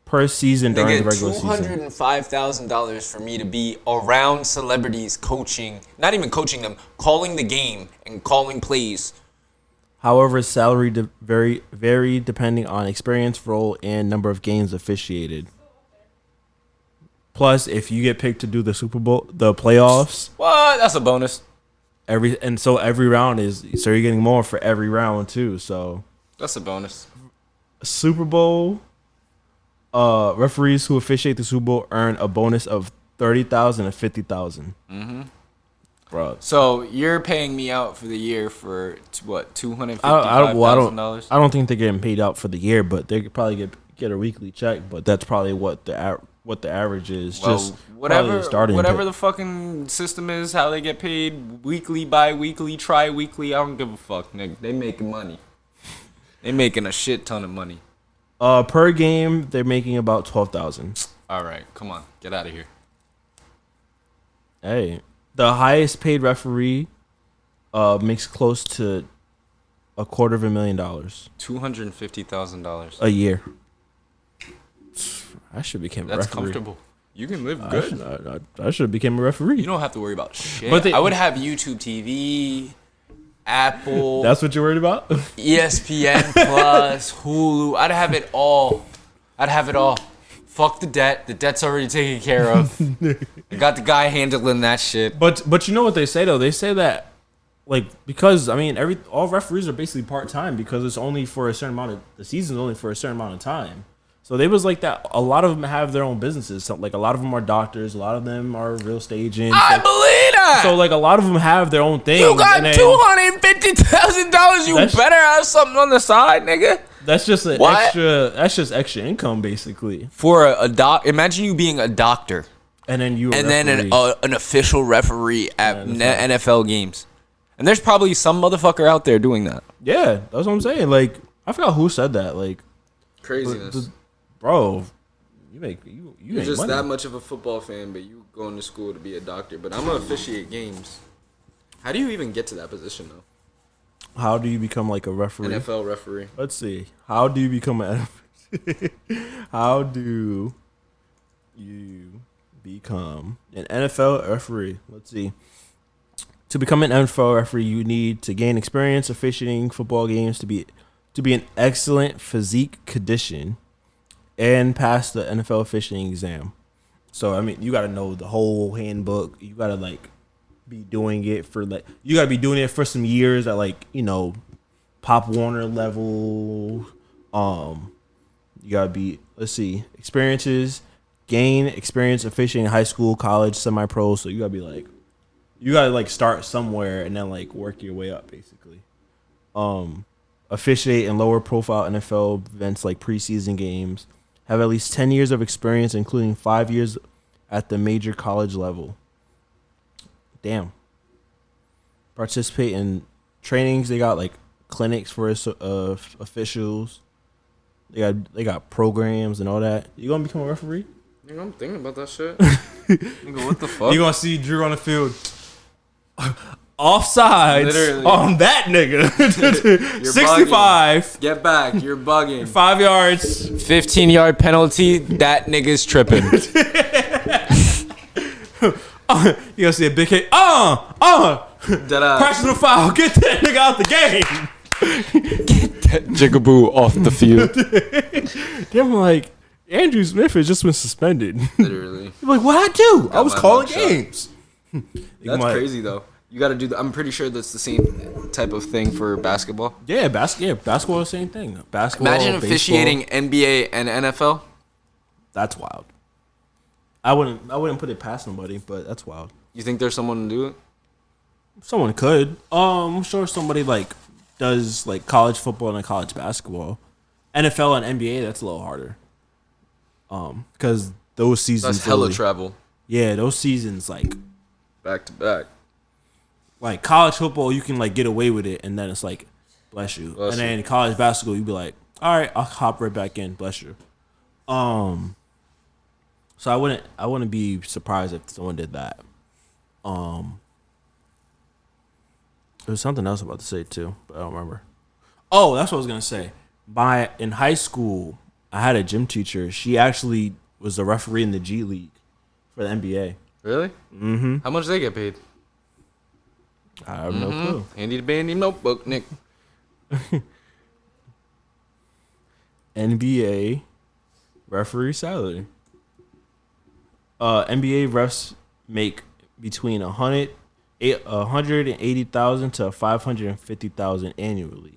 per season during the regular season. $205,000 for me to be around celebrities coaching, not even coaching them, calling the game and calling plays. However, salary vary depending on experience, role, and number of games officiated. Plus, if you get picked to do the Super Bowl, the playoffs, What? That's a bonus. every round is so you're getting more for every round too. So That's a bonus. Super Bowl referees who officiate the Super Bowl earn a bonus of 30,000 to 50,000. Mm-hmm. Bro, So you're paying me out for the year for what, I $255,000? don't think they're getting paid out for the year, but they could probably get a weekly check. But that's probably what the average is. Well, just probably the starting whatever pay. the fucking system is, how they get paid, weekly, bi-weekly, tri-weekly, I don't give a fuck, nigga. They making money. They making a shit ton of money. Per game, they're making about 12,000. All right, come on, get out of here. Hey, the highest paid referee makes close to $250,000 $250,000. a year. I should become a That's referee. comfortable. You can live good. I should have become a referee. You don't have to worry about shit. But I would have YouTube TV, Apple, That's what you're worried about? ESPN Plus, Hulu. I'd have it all. Fuck the debt. The debt's already taken care of. I got the guy handling that shit. But you know what they say though? They say that because I mean all referees are basically part time because it's only for a certain amount of the season's only for a certain amount of time. So they was like that. A lot of them have their own businesses. So, like a lot of them are doctors. A lot of them are real estate agents. I believe that. So like a lot of them have their own thing. You got and then $250,000. You better have something on the side, nigga. That's just an What? extra. That's just extra income basically. For a doc, imagine you being a doctor And then you and then an official referee at NFL games. And there's probably some motherfucker out there doing that. yeah, that's what I'm saying. Like I forgot who said that. Like Craziness. bro, you make You're just money. that much of a football fan, but you going to school to be a doctor. But I'm gonna officiate games. How do you even get to that position though? How do you become like a referee? NFL referee. Let's see. How do you become an How do you become an NFL referee? Let's see. To become an NFL referee, you need to gain experience officiating football games, to be in excellent physique condition, and pass the NFL officiating exam. So I mean, you got to know the whole handbook. You got to be doing it for you got to be doing it for some years at Pop Warner level. You got to be, let's see, gain experience officiating in high school, college, semi-pro. So you got to be you got to start somewhere and then work your way up basically. Officiate in lower profile NFL events like preseason games. Have at least 10 years of experience, including 5 years at the major college level. Damn. Participate in trainings. They got clinics for officials. They got programs and all that. You gonna become a referee? Nigga, I'm thinking about that shit. Nigga, what the fuck? You gonna see Drew on the field. Offsides Literally. on that nigga. You're 65. bugging. Get back. You're bugging. 5 yards. 15-yard penalty. That nigga's tripping. You gonna see a big hit. Personal foul. Get that nigga out the game. Get that jigaboo off the field. Then Andrew Smith has just been suspended. Literally. You're what I do? I was my calling mugshot. games. That's crazy though. You got to do. I'm pretty sure that's the same type of thing for basketball. Yeah, basketball is the same thing. Basketball. Imagine baseball, officiating NBA and NFL. That's wild. I wouldn't put it past nobody, but that's wild. You think there's someone to do it? Someone could. I'm sure somebody does college football and college basketball. NFL and NBA, that's a little harder. Because those seasons. That's hella really- travel. Yeah, those seasons Back to back. College football, you can get away with it, and then it's bless you. Bless and then college basketball, you be all right, I'll hop right back in, bless you. So I wouldn't be surprised if someone did that. There was something else I was about to say too, but I don't remember. Oh, that's what I was gonna say. In high school, I had a gym teacher. She actually was a referee in the G League for the NBA. Really? Mm-hmm. How much they get paid? I have no clue. Handy dandy notebook, Nick. NBA referee salary. NBA refs make between 180,000 to 550,000 annually.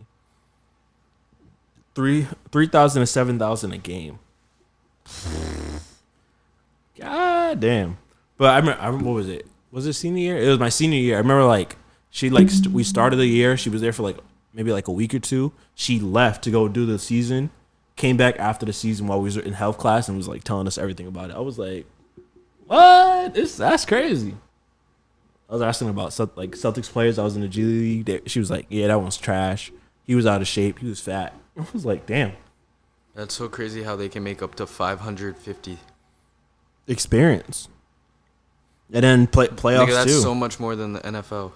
3,000 to 7,000 a game. God damn. But I remember, what was it? Was it senior year? It was my senior year. I remember we started the year. She was there for maybe a week or two. She left to go do the season. Came back after the season while we were in health class and was telling us everything about it. I was like, what? That's crazy. I was asking about Celtics players. I was in the G League. She was like, yeah, that one's trash. He was out of shape. He was fat. I was like, damn. That's so crazy how they can make up to 550. Experience. And then playoffs Nigga, that's too. so much more than the NFL.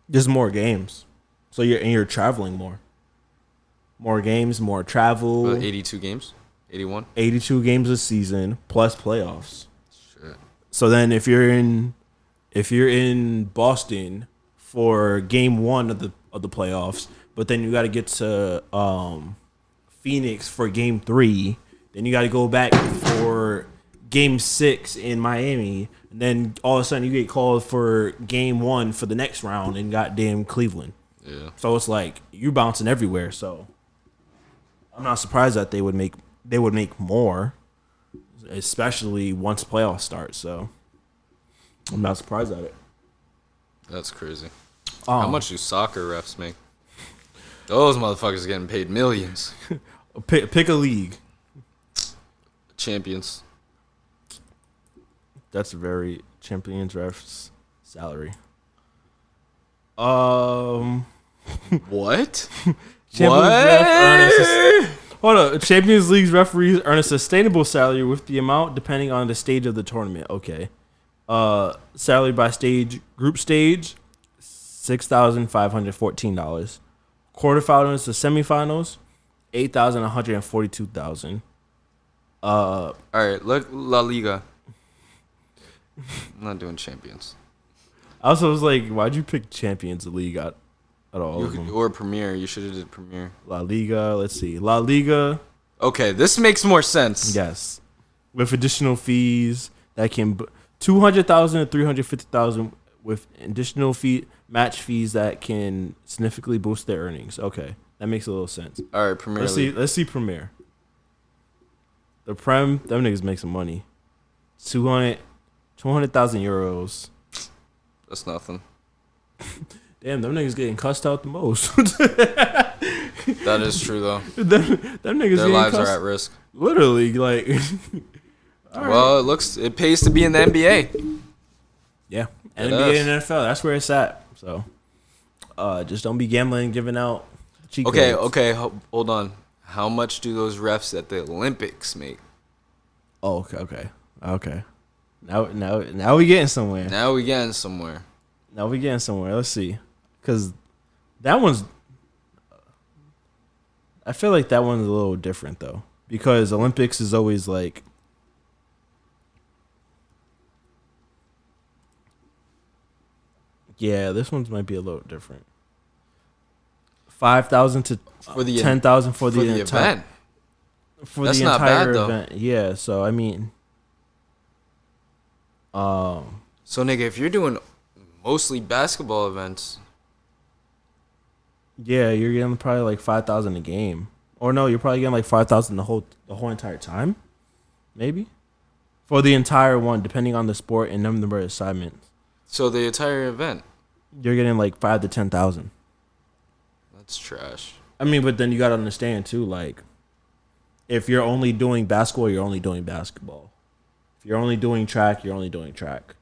There's more games. So you're traveling more. More games, more travel. 82 games? 81? 82 games a season plus playoffs. Shit. So then if you're in Boston for game 1 of the playoffs, but then you got to get to Phoenix for game 3, then you got to go back for game 6 in Miami, and then all of a sudden you get called for game 1 for the next round in goddamn Cleveland. Yeah. So it's you're bouncing everywhere. So I'm not surprised that they would make more, especially once playoffs start. So I'm not surprised at it. That's crazy. How much do soccer refs make? Those motherfuckers getting paid millions. Pick a league. Champions. That's a very Champions refs salary. What? Champions League's referees earn a sustainable salary with the amount depending on the stage of the tournament. Okay. Salary by stage, group stage, $6,514. Quarterfinals to semifinals, $8,142. All right, look, La Liga. I'm not doing champions. I also was like, why'd you pick Champions League at all of them? Or Premier. You should have did Premier. La Liga, let's see. La Liga. Okay, this makes more sense. Yes. With additional fees that can... 200,000 to 350,000 with additional match fees that can significantly boost their earnings. Okay, that makes a little sense. All right, Premier League. Let's see Premier. The Prem, them niggas make some money. 200,000 euros. That's nothing. Damn, them niggas getting cussed out the most. That is true though. them niggas Their lives are at risk. Literally, Well, it pays to be in the NBA. Yeah, It NBA does. and NFL. That's where it's at. So, just don't be gambling and giving out cheat Okay, codes. okay, hold on. How much do those refs at the Olympics make? Oh, okay. Now we getting somewhere. Now we getting somewhere. Let's see, because that one's. I feel like that one's a little different though, because Olympics is always like. Yeah, this one's might be a little different. 5,000 to For the 10,000 for the entire event. for That's the not entire bad, though. event. Yeah, so I mean, So nigga, if you're doing mostly basketball events, yeah, you're getting probably like 5,000 a game, or no, you're probably getting like 5,000 the whole entire time, maybe, for the entire one, depending on the sport and number of assignments. so the entire event, You're getting like 5,000 to 10,000. that's trash. I mean, but then you gotta understand too, like, if you're only doing basketball, you're only doing basketball. If you're only doing track, you're only doing track.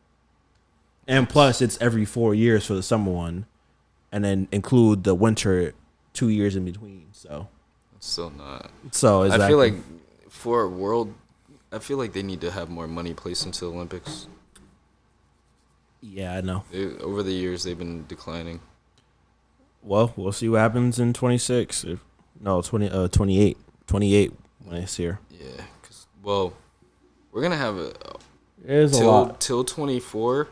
And plus, it's every 4 years for the summer one, and then include the winter 2 years in between. So It's still not. exactly. I feel like for a world, I feel like they need to have more money placed into the Olympics. Yeah, I know. Over the years, they've been declining. Well, we'll see what happens in 26. 28 when it's here. Yeah, because, well, we're going to have There's a lot. till 24.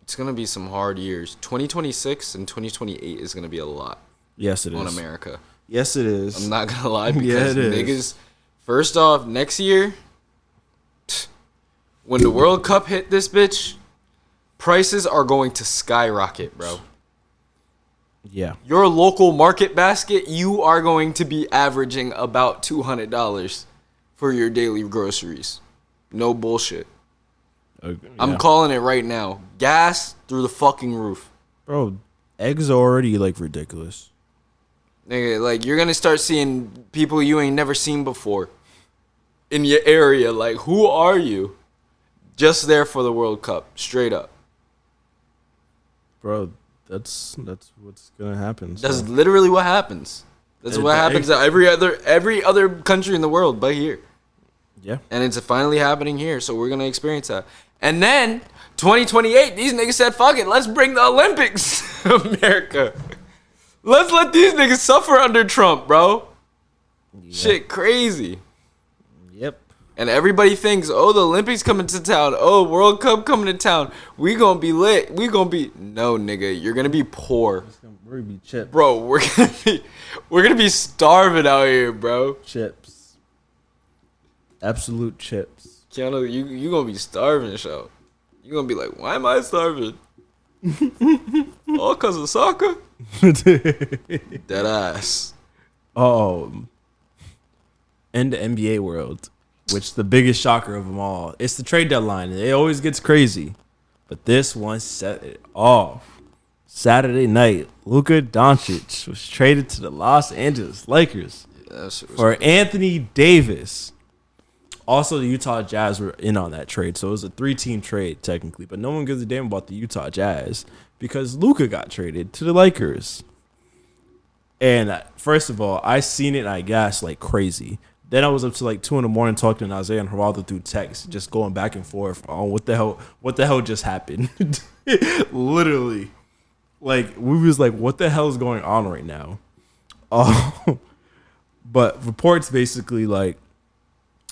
It's going to be some hard years. 2026 and 2028 is going to be a lot. Yes, it is. On America. Yes, it is. I'm not gonna lie, because Yeah, it is. niggas. First off, next year, when the World Cup hit this bitch, prices are going to skyrocket, bro. Yeah. Your local market basket, you are going to be averaging about $200 for your daily groceries. No bullshit. I'm calling it right now. Gas through the fucking roof. Bro, eggs are already like ridiculous. Nigga, like you're gonna start seeing people you ain't never seen before in your area. Like, who are you? Just there for the World Cup, straight up. Bro, that's what's gonna happen. So. That's literally what happens. That's what happens to every other country in the world but here. Yeah. And it's finally happening here, so we're gonna experience that. And then 2028, these niggas said, "Fuck it, let's bring the Olympics to America. Let's let these niggas suffer under Trump, bro." Yep. Shit, crazy. Yep. And everybody thinks, "Oh, the Olympics coming to town. Oh, World Cup coming to town. We gonna be lit. We gonna be..." No, nigga, you're gonna be poor. We're gonna be chips. Bro, we're gonna be starving out here, bro. Chips. Absolute chips. Keanu, you gonna be starving, show. You gonna be like, "Why am I starving?" All cause of soccer? Dead ass. In the NBA world, which the biggest shocker of them all, it's the trade deadline. It always gets crazy, but this one set it off. Saturday night, Luka Doncic was traded to the Los Angeles Lakers for Anthony Davis. Also, the Utah Jazz were in on that trade, so it was a 3-team trade technically, but no one gives a damn about the Utah Jazz because Luka got traded to the Lakers. And first of all, I seen it and I gasped like crazy. Then I was up to like 2 a.m. talking to Isaiah and Geraldo through text, just going back and forth on what the hell just happened. Literally. Like, we was like, what the hell is going on right now? But reports basically like,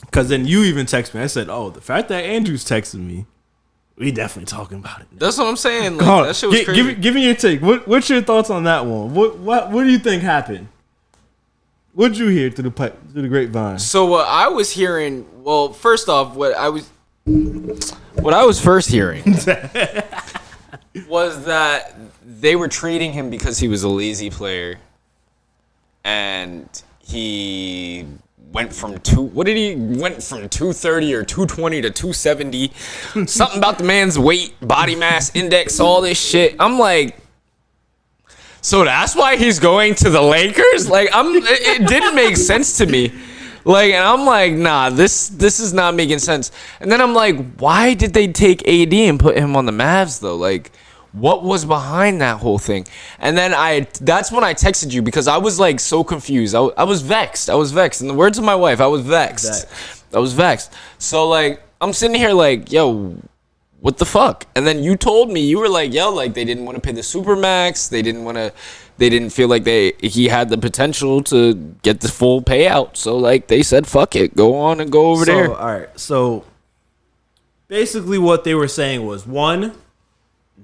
because then you even text me. I said, "Oh, the fact that Andrew's texting me, we definitely talking about it now." That's what I'm saying. Like, that shit was crazy. Give me your take. What's your thoughts on that one? What do you think happened? What did you hear through the grapevine? So what I was hearing, well, first off, what I was first hearing was that they were trading him because he was a lazy player, and he went from 230 or 220 to 270. Something about the man's weight, body mass index, all this shit. I'm like, so that's why he's going to the Lakers? Like, it didn't make sense to me. Like, and I'm like, nah, this is not making sense. And then I'm like, why did they take AD and put him on the Mavs though? Like, what was behind that whole thing? And then that's when I texted you because I was like so confused. I was vexed. In the words of my wife, I was vexed. So like, I'm sitting here like, yo, what the fuck? And then you told me, you were like, yo, like they didn't want to pay the Supermax. They didn't feel like he had the potential to get the full payout. So like they said, fuck it, go on and go over there. All right. So basically what they were saying was, one,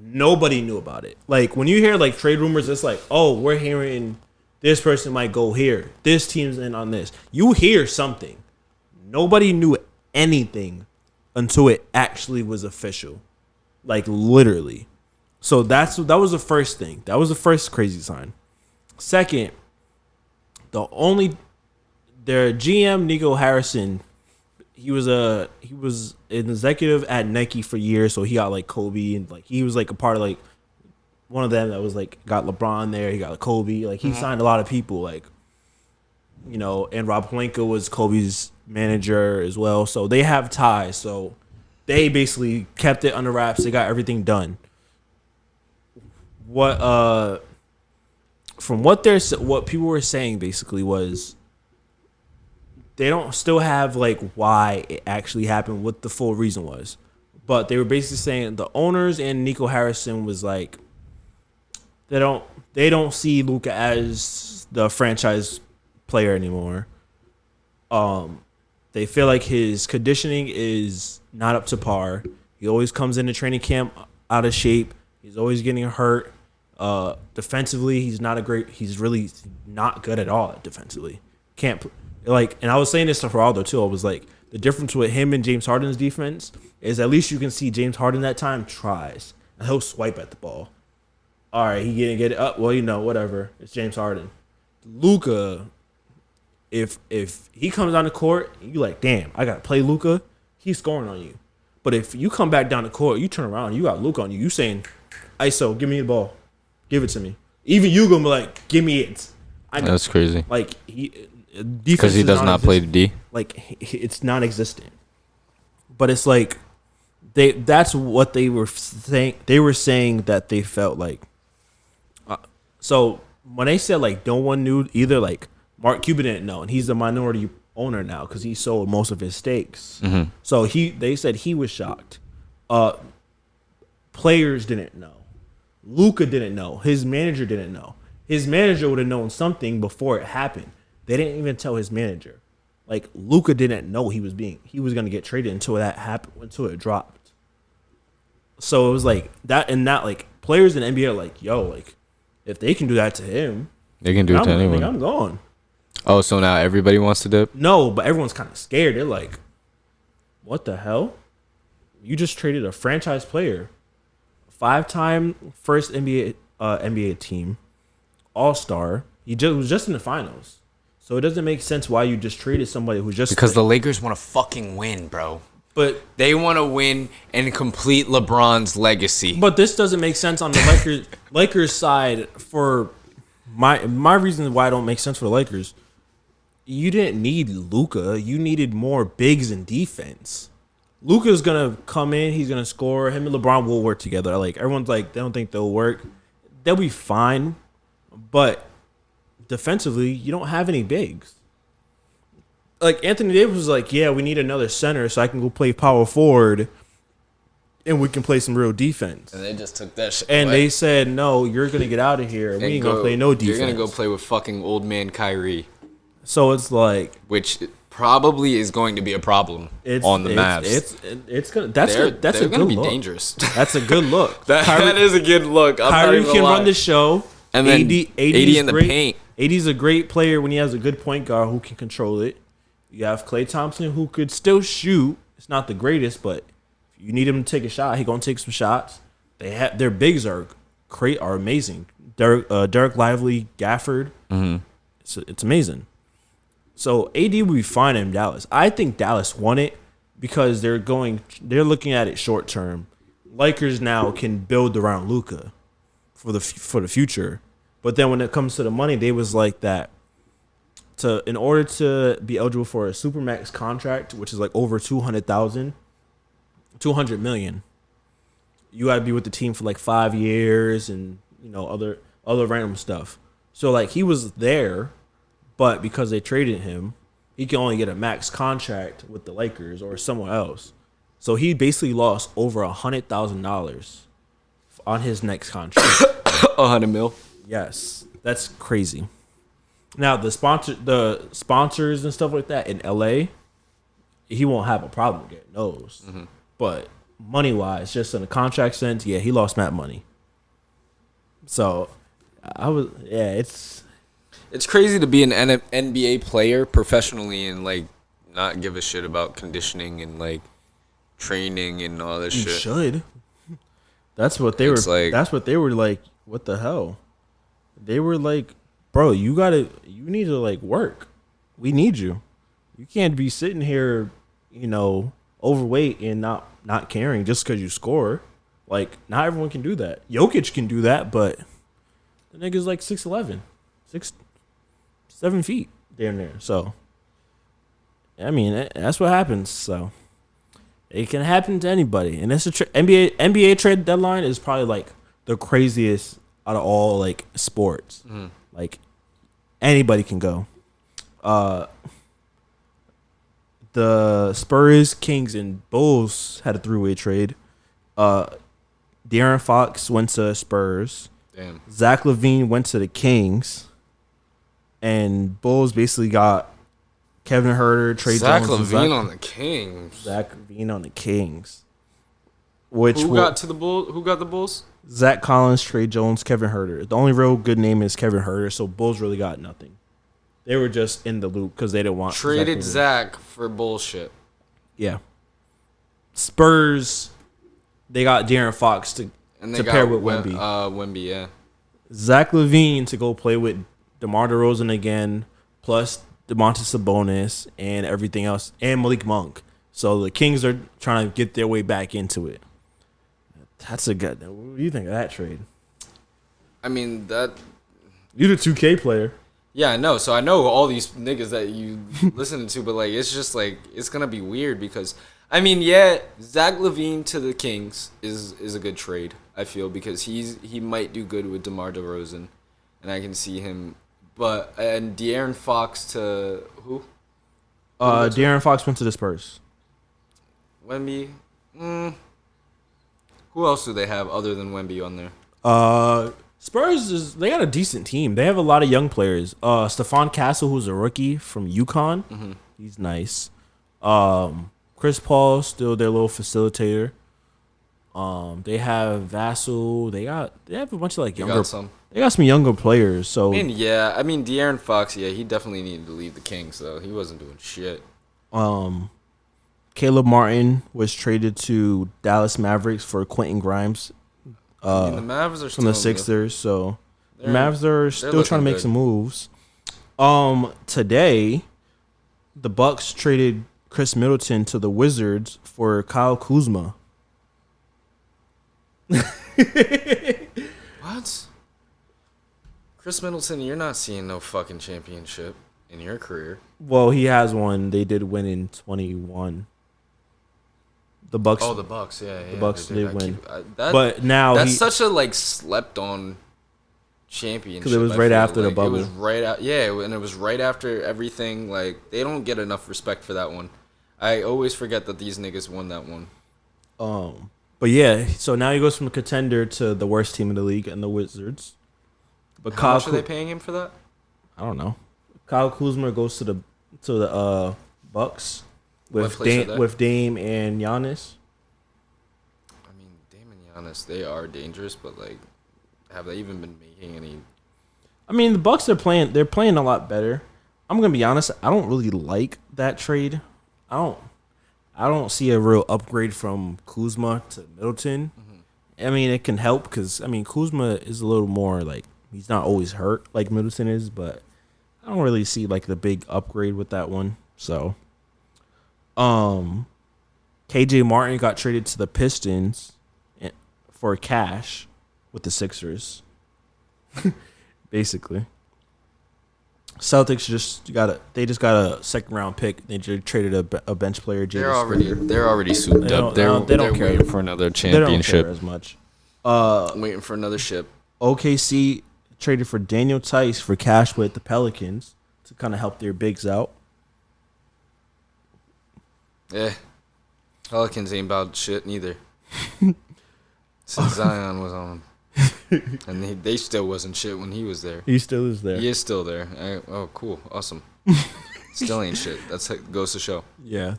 nobody knew about it. Like when you hear like trade rumors, it's like, oh, we're hearing this person might go here. This team's in on this. You hear something. Nobody knew anything until it actually was official. Like literally. So that was the first thing. That was the first crazy sign. Second, their GM Nico Harrison, he was an executive at Nike for years, so he got like Kobe and like he was like a part of like one of them that was like got LeBron there, he got like Kobe, like he signed a lot of people, like, you know, and Rob Pelinka was Kobe's manager as well, so they have ties. So they basically kept it under wraps. They got everything done. What people were saying basically was they don't still have like why it actually happened, what the full reason was, but they were basically saying the owners and Nico Harrison was like they don't see Luka as the franchise player anymore. They feel like his conditioning is not up to par. He always comes into training camp out of shape. He's always getting hurt. Defensively, he's really not good at all at defensively. And I was saying this to Geraldo too. I was like, the difference with him and James Harden's defense is at least you can see James Harden that time tries and he'll swipe at the ball. All right, he didn't get it up. Well, whatever. It's James Harden. Luka, if he comes down the court, you like, damn, I gotta play Luka. He's scoring on you. But if you come back down the court, you turn around, you got Luka on you. You saying, ISO, give me the ball, give it to me. Even you gonna be like, give me it. That's crazy. Like because he does not play the D. Like it's non-existent. But it's like that's what they were saying. They were saying that they felt like. So when they said like no one knew either, like Mark Cuban didn't know, and he's a minority owner now because he sold most of his stakes. Mm-hmm. So they said he was shocked. Players didn't know. Luka didn't know. His manager didn't know. His manager would have known something before it happened. They didn't even tell his manager. Like Luka didn't know he was going to get traded until that happened, until it dropped. So it was like that, and not like players in the NBA are like, yo, like if they can do that to him, they can do it to anyone. I'm gone. Oh, so now everybody wants to dip? No, but everyone's kind of scared. They're like, what the hell? You just traded a franchise player, 5-time first NBA team, All-Star. He was just in the finals. So it doesn't make sense why you just traded somebody who's just because the Lakers want to fucking win, bro. But they want to win and complete LeBron's legacy. But this doesn't make sense on the Lakers side. For my reason why it don't make sense for the Lakers, you didn't need Luka. You needed more bigs in defense. Luka's gonna come in. He's gonna score. Him and LeBron will work together. Like everyone's like, they don't think they'll work. They'll be fine, but defensively, you don't have any bigs. Like Anthony Davis was like, yeah, we need another center so I can go play power forward and we can play some real defense. And they just took that shit and away. They said, no, you're going to get out of here. We ain't going to play no defense. You're going to go play with fucking old man Kyrie. So it's like... Which probably is going to be a problem on the Mavs. It's gonna, that's a good gonna be look. Dangerous. That's a good look. that is a good look. Kyrie can run the show. And then AD in the great. paint. AD's a great player when he has a good point guard who can control it. You have Klay Thompson who could still shoot. It's not the greatest, but if you need him to take a shot, he gonna take some shots. Their bigs are amazing. Derek Lively, Gafford. Mm-hmm. It's amazing. So AD will be fine in Dallas. I think Dallas won it because they're looking at it short term. Lakers now can build around Luka for the future. But then when it comes to the money, they was like that. In order to be eligible for a supermax contract, which is like over $200 million, you got to be with the team for like 5 years and other random stuff. So like he was there, but because they traded him, he can only get a max contract with the Lakers or somewhere else. So he basically lost over $100,000 on his next contract. $100 million. Yes, that's crazy. Now the sponsors and stuff like that in LA, he won't have a problem getting those. Mm-hmm. But money wise, just in a contract sense, yeah, he lost that money. So it's crazy to be an NBA player professionally and like not give a shit about conditioning and like training and all this shit. You should. That's what they were. That's what they were like. What the hell? They were like, bro, you need to like work. We need you. You can't be sitting here, overweight and not caring just because you score. Like, not everyone can do that. Jokic can do that, but the nigga's like 6'11", 7 feet damn near. So, I mean, that's what happens. So, it can happen to anybody. And it's NBA trade deadline is probably like the craziest out of all like sports. Mm-hmm. Like anybody can go. The Spurs, Kings, and Bulls had a 3-way trade. De'Aaron Fox went to Spurs. Damn. Zach LaVine went to the Kings. And Bulls basically got Kevin Huerter, Trey Jones. Zach LaVine on the Kings. Zach LaVine on the Kings. Who got the Bulls? Zach Collins, Trey Jones, Kevin Herter. The only real good name is Kevin Herter, so Bulls really got nothing. They were just in the loop because they didn't want Traded Zach for bullshit. Yeah. Spurs, they got De'Aaron Fox to pair with Wemby. Wemby, yeah. Zach LaVine to go play with DeMar DeRozan again, plus DeMontis Sabonis and everything else, and Malik Monk. So the Kings are trying to get their way back into it. That's a good. What do you think of that trade? I mean, that... You're the 2K player. Yeah, I know. So I know all these niggas that you listen to, but, like, it's just, like, it's going to be weird because... I mean, yeah, Zach LaVine to the Kings is a good trade, I feel, because he might do good with DeMar DeRozan, and I can see him. But and De'Aaron Fox to who? De'Aaron Fox went to the Spurs. Wemby. Who else do they have other than Wemby on there? Spurs they got a decent team. They have a lot of young players. Stephon Castle, who's a rookie from UConn, he's nice. Chris Paul, still their little facilitator. They have Vassell. They have a bunch of like younger. They got some younger players. So De'Aaron Fox. Yeah, he definitely needed to leave the Kings though. He wasn't doing shit. Caleb Martin was traded to Dallas Mavericks for Quentin Grimes. The Mavs are from the Sixers. So the Mavs are still trying to make some moves. Today, the Bucks traded Chris Middleton to the Wizards for Kyle Kuzma. What? Chris Middleton, you're not seeing no fucking championship in your career. Well, he has one. They did win in 21. The Bucks. Oh, the Bucks, yeah. The Bucks did win. But now that's such a like slept on championship. Because it was right after the bubble. It was right out. Yeah, and it was right after everything. Like they don't get enough respect for that one. I always forget that these niggas won that one. But yeah, so now he goes from a contender to the worst team in the league and the Wizards. But how much are they paying him for that? I don't know. Kyle Kuzma goes to the Bucks with Dame and Giannis. I mean, Dame and Giannis, they are dangerous, but like, have they even been making any? I mean, the Bucks are playing. They're playing a lot better. I'm gonna be honest. I don't really like that trade. I don't see a real upgrade from Kuzma to Middleton. I mean, it can help because Kuzma is a little more like he's not always hurt like Middleton is, but I don't really see like the big upgrade with that one. So, KJ Martin got traded to the Pistons for cash with the Sixers, basically. Celtics just got a second round pick. They just traded a bench player. They're already souped up. They don't care waiting for another championship. They don't care as much. Waiting for another ship. OKC traded for Daniel Tice for cash with the Pelicans to kind of help their bigs out. Yeah, Pelicans ain't about shit neither. Since Zion was on them. And they still wasn't shit when he was there. He still is there. He is still there. Oh, cool. Awesome. Still ain't shit. That's goes to show. Yeah.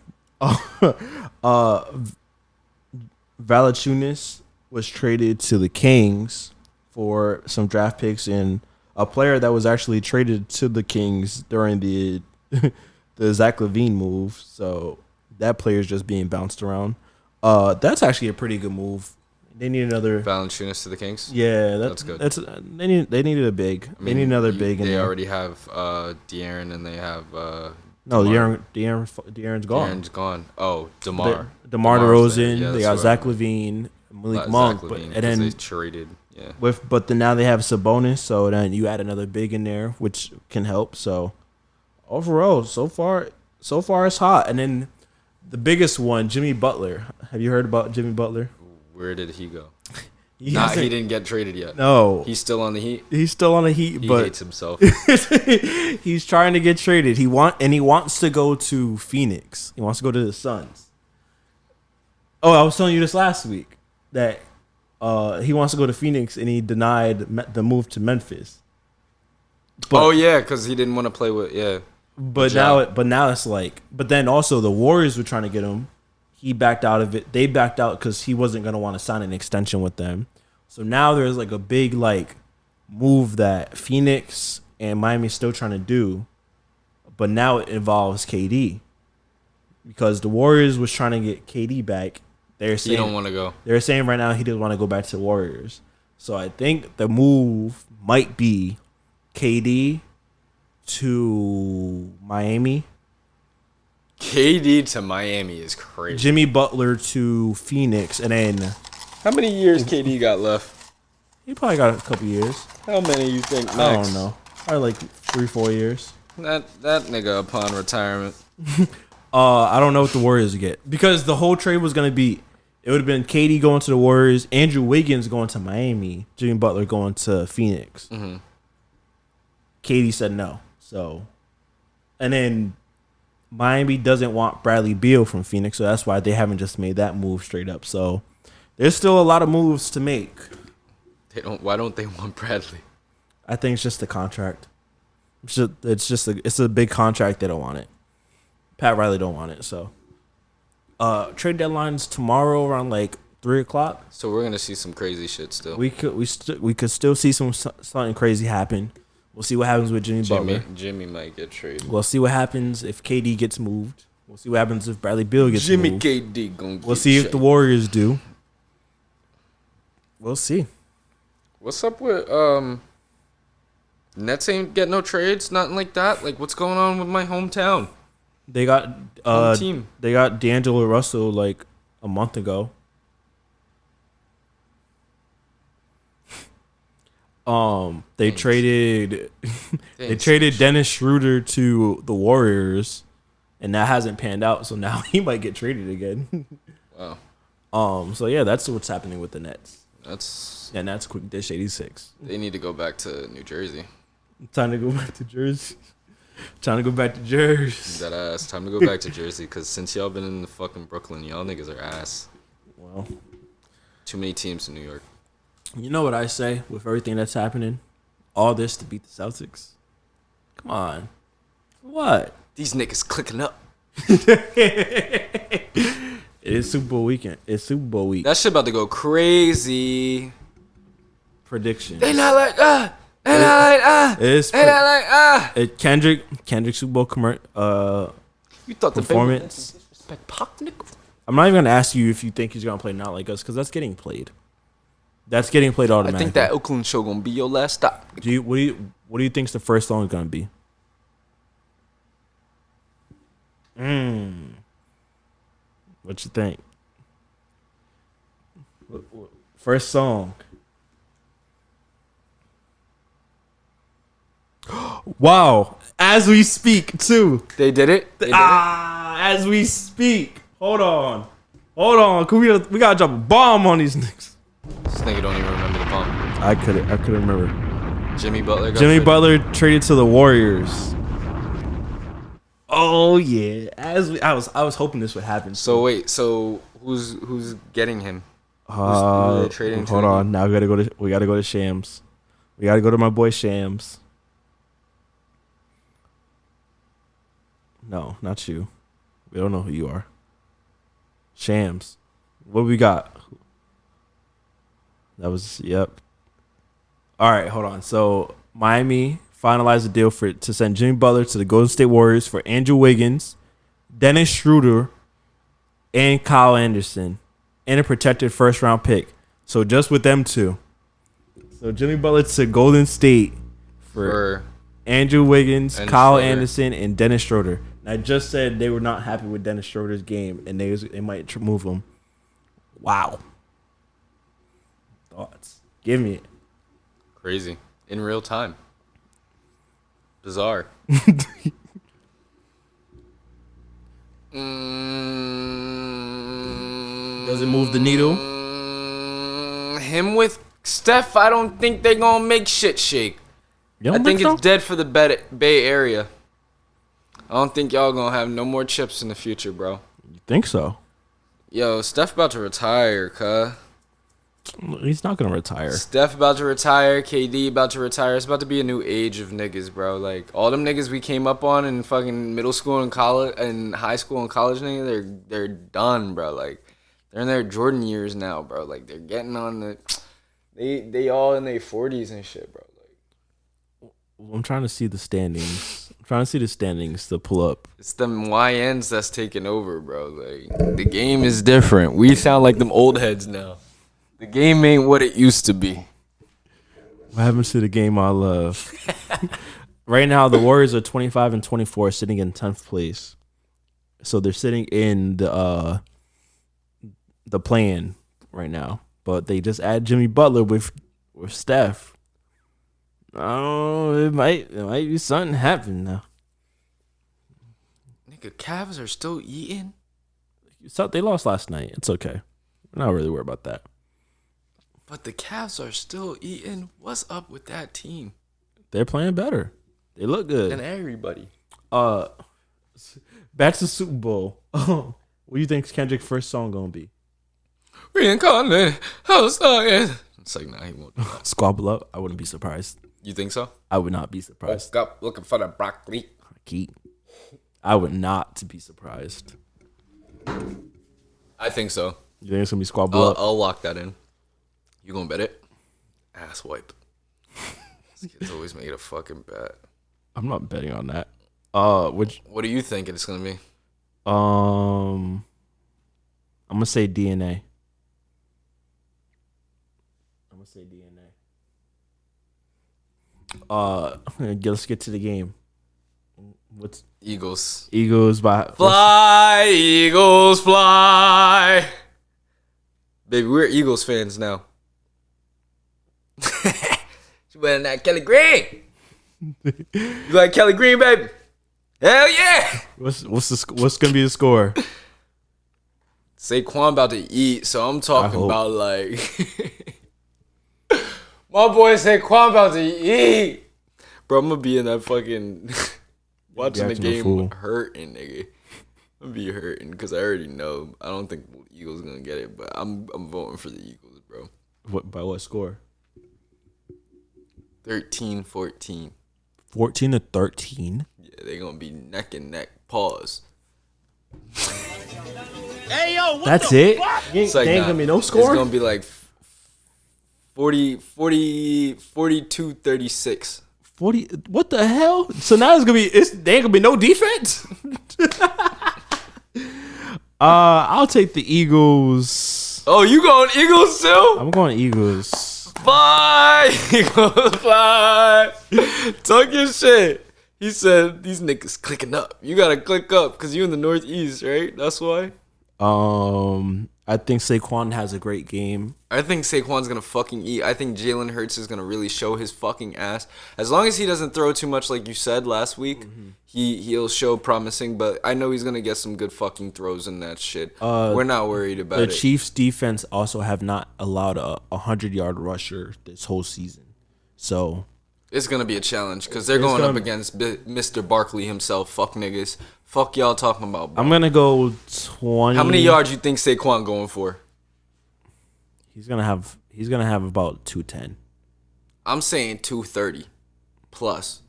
Valanciunas was traded to the Kings for some draft picks and a player that was actually traded to the Kings during the Zach LaVine move. So that player is just being bounced around. That's actually a pretty good move. They need another Valanciunas to the Kings. Yeah, that's good. They needed a big. They need another big. They already have De'Aaron and they have no De'Aaron's gone. De'Aaron's gone. Oh, DeMar DeRozan. Yeah, they got Zach LaVine, Malik Monk, and then they traded. Yeah. But then now they have Sabonis, so then you add another big in there, which can help. So overall, so far it's hot. And then the biggest one, Jimmy Butler. Have you heard about Jimmy Butler? Where did he go? He didn't get traded yet. No. He's still on the Heat? He's still on the Heat, he but hates himself. He's trying to get traded. He wants to go to Phoenix. He wants to go to the Suns. Oh, I was telling you this last week that he wants to go to Phoenix and he denied the move to Memphis. But, because he didn't want to play with But now it's like. But then also the Warriors were trying to get him. He backed out of it. They backed out because he wasn't going to want to sign an extension with them. So now there's like a big like move that Phoenix and Miami's still trying to do, but now it involves KD because the Warriors was trying to get KD back. They're saying He don't want to go. They're saying right now he doesn't want to go back to the Warriors. So I think the move might be KD to Miami, KD to Miami is crazy. Jimmy Butler to Phoenix, and then How many years KD got left? he probably got a couple years. How many you think max? I don't know. Probably like 3-4 years. That nigga upon retirement. I don't know what the Warriors get because the whole trade was gonna be. It would have been KD going to the Warriors, Andrew Wiggins going to Miami, Jimmy Butler going to Phoenix. Mm-hmm. KD said no. So, and then Miami doesn't want Bradley Beal from Phoenix, so that's why they haven't just made that move straight up. So, there's still a lot of moves to make. Why don't they want Bradley? I think it's just the contract. It's a big contract. They don't want it. Pat Riley don't want it. So, trade deadline's tomorrow around like 3:00. So we're gonna see some crazy shit still. We could still see something crazy happen. We'll see what happens with Jimmy Butler. Jimmy might get traded. We'll see what happens if KD gets moved. We'll see what happens if Bradley Beal gets moved. KD gonna get We'll see if the Warriors do. We'll see. What's up with Nets ain't get no trades, nothing like that. Like what's going on with my hometown? They got Home team. They got D'Angelo Russell like a month ago. They Thanks. traded they Thanks. traded Dennis Schroeder to the Warriors, and that hasn't panned out. So now he might get traded again. Wow. So yeah, that's what's happening with the Nets. And that's Quick Dish 86. they need to go back to New Jersey. Time to go back to Jersey. Time to go back to Jersey. That ass. Time to go back to Jersey because since y'all been in the fucking Brooklyn, y'all niggas are ass. Well, Too many teams in New York. you know what I say with everything that's happening? All this to beat the Celtics? Come on. What? These niggas clicking up. It is Super Bowl weekend. It's Super Bowl week. That shit about to go crazy. Predictions. They not like They not like It's They not like Kendrick Super Bowl You thought the performance. disrespect Pac, nigga. I'm not even gonna ask you if you think he's gonna play Not Like Us because that's getting played. That's getting played I automatically. think that Oakland show gonna be your last stop. What do you think's the first song gonna be? What you think? First song. Wow! As we speak, too. They did it. They did As we speak. Hold on. We gotta drop a bomb on these niggas. it. This nigga don't even remember the bomb. I couldn't remember. Jimmy Butler. Jimmy Butler traded to the Warriors. Oh yeah, I was hoping this would happen. So wait. So who's getting him? Who are they trading to hold again? on. Now we gotta go to Shams. We gotta go to my boy Shams. No, not you. We don't know who you are. Shams. What we got? Yep. All right, hold on. So Miami finalized a deal to send Jimmy Butler to the Golden State Warriors for Andrew Wiggins, Dennis Schroeder, and Kyle Anderson, and a protected first-round pick. So just with them two. So Jimmy Butler to Golden State for Andrew Wiggins, and Kyle Schroeder. Anderson, and Dennis Schroeder. And I just said they were not happy with Dennis Schroeder's game, and they might move him. Wow. Thoughts? Give me it. Crazy. In real time. Bizarre. Does it move the needle? Him with Steph, I don't think they gonna make shit shake. You I don't think so? it's dead for the Bay Area. I don't think y'all gonna have no more chips in the future, bro. You think so? Yo, Steph about to retire, cuh. He's not gonna retire. Steph about to retire, KD about to retire. It's about to be a new age of niggas, bro. Like all them niggas we came up on in fucking middle school and college and high school and college, niggas, they're done, bro. Like they're in their Jordan years now, bro. Like they're getting on the They all in their 40s and shit, bro. I'm trying to see the standings. I'm trying to see the standings to pull up. It's them YNs that's taking over, bro. Like, the game is different. We sound like them old heads now. The game ain't what it used to be. What happens to the game I love? Right now, the Warriors are 25-24, sitting in 10th place. So they're sitting in the play-in right now. But they just add Jimmy Butler with Steph. Oh, it might be something happening now. Nigga, Cavs are still eating? So they lost last night. It's okay. I'm not really worried about that. But the Cavs are still eating? What's up with that team? They're playing better. They look good. And everybody. Back to the Super Bowl. What do you think Kendrick's first song gonna be? Reincarnated. It's like, nah, he won't do that. Squabble Up? I wouldn't be surprised. You think so? I would not be surprised. Woke up looking for the broccoli. I would not be surprised. I think so. You think it's gonna be Squabble Up? I'll lock that in. You gonna bet it? Ass wipe. These kids always make it a fucking bet. I'm not betting on that. What do you think it's gonna be? I'm gonna say DNA. Let's get to the game. What's Eagles? Eagles by Fly, Eagles, fly. Baby, we're Eagles fans now. She wearing that Kelly Green. You like Kelly Green, baby? Hell yeah! What's gonna be the score? Saquon about to eat, so I'm talking about like my boy Saquon about to eat. Bro, I'm gonna be in that fucking watching the game hurting, nigga. I'm gonna be hurting because I already know. I don't think the Eagles gonna get it, but I'm voting for the Eagles, bro. By what score? 13-14. 14-13. Yeah, they gonna be neck and neck. Pause. Hey, yo, what That's the it? fuck? It's like, ain't gonna be no score? It's gonna be like 42-36. 40. What the hell? So now there ain't gonna be no defense. I'll take the Eagles. Oh, you going Eagles too? I'm going Eagles. Fly, Eagles, fly. Talk your shit. He said these niggas clicking up. You gotta click up because you in the Northeast, right? That's why. I think Saquon has a great game. I think Saquon's gonna fucking eat. I think Jalen Hurts is gonna really show his fucking ass. As long as he doesn't throw too much, like you said last week, he'll show promising. But I know he's gonna get some good fucking throws in that shit. We're not worried about it. The Chiefs' defense also have not allowed a 100-yard rusher this whole season, so it's gonna be a challenge because they're going up against Mr. Barkley himself. Fuck niggas. Fuck y'all talking about, bro. I'm gonna go 20. How many yards you think Saquon going for? He's gonna have about 210. I'm saying 230 plus.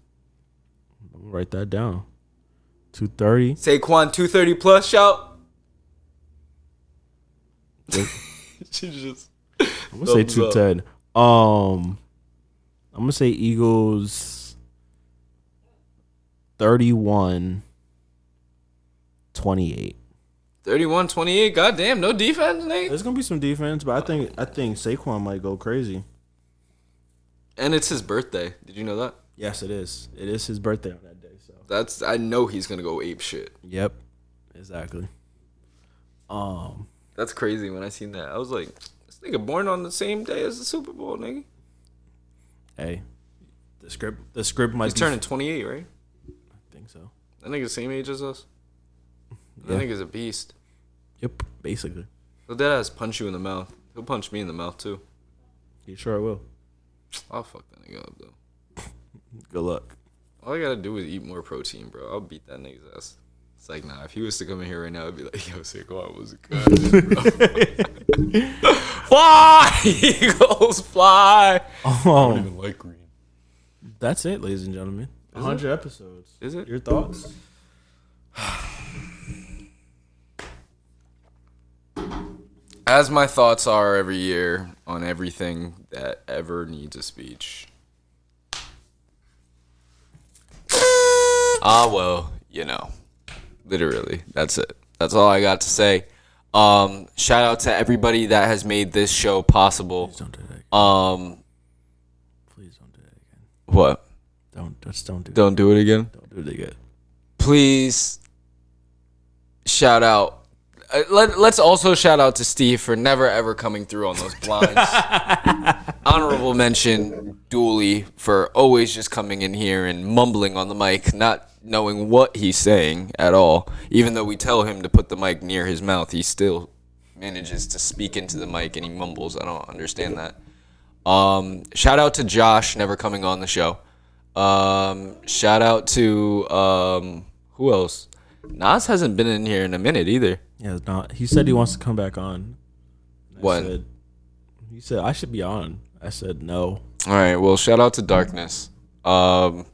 I'm gonna write that down. 230. Saquon 230 plus. Shout. She just. I'm gonna say 210. I'm gonna say Eagles 31-28. 31-28. Goddamn, no defense, nigga. There's gonna be some defense, but I think Saquon might go crazy. And it's his birthday. Did you know that? Yes, it is. It is his birthday on that day, so I know he's gonna go ape shit. Yep, exactly. That's crazy. When I seen that, I was like, this nigga born on the same day as the Super Bowl, nigga. Hey, the script might. He's turning 28, right? I think so. That nigga's the same age as us. Yeah. That nigga's a beast. Yep, basically. He'll deadass punch you in the mouth. He'll punch me in the mouth too. You sure will. I'll fuck that nigga up though. Good luck. All I gotta do is eat more protein, bro. I'll beat that nigga's ass. It's like, nah, if he was to come in here right now, I'd be like, yo, Saquon was good, bro. Fly, Eagles, fly. I don't even like green. That's it, ladies and gentlemen. 100 episodes. Is it? Your thoughts? I As my thoughts are every year on everything that ever needs a speech. Well, literally, that's it. That's all I got to say. Shout out to everybody that has made this show possible. Please don't do that again. Please don't do that again. What? Don't do it. Don't do it again? Don't do it again. Please shout out. Let's also shout out to Steve for never ever coming through on those blinds. Honorable mention, Dooley, for always just coming in here and mumbling on the mic, not knowing what he's saying at all. Even though we tell him to put the mic near his mouth, he still manages to speak into the mic and he mumbles. I don't understand that. Shout out to Josh, never coming on the show. Shout out to who else? Nas hasn't been in here in a minute either. Yeah, not. He said he wants to come back on. When? He said I should be on. I said no. All right. Well, shout out to Darkness. Yeah,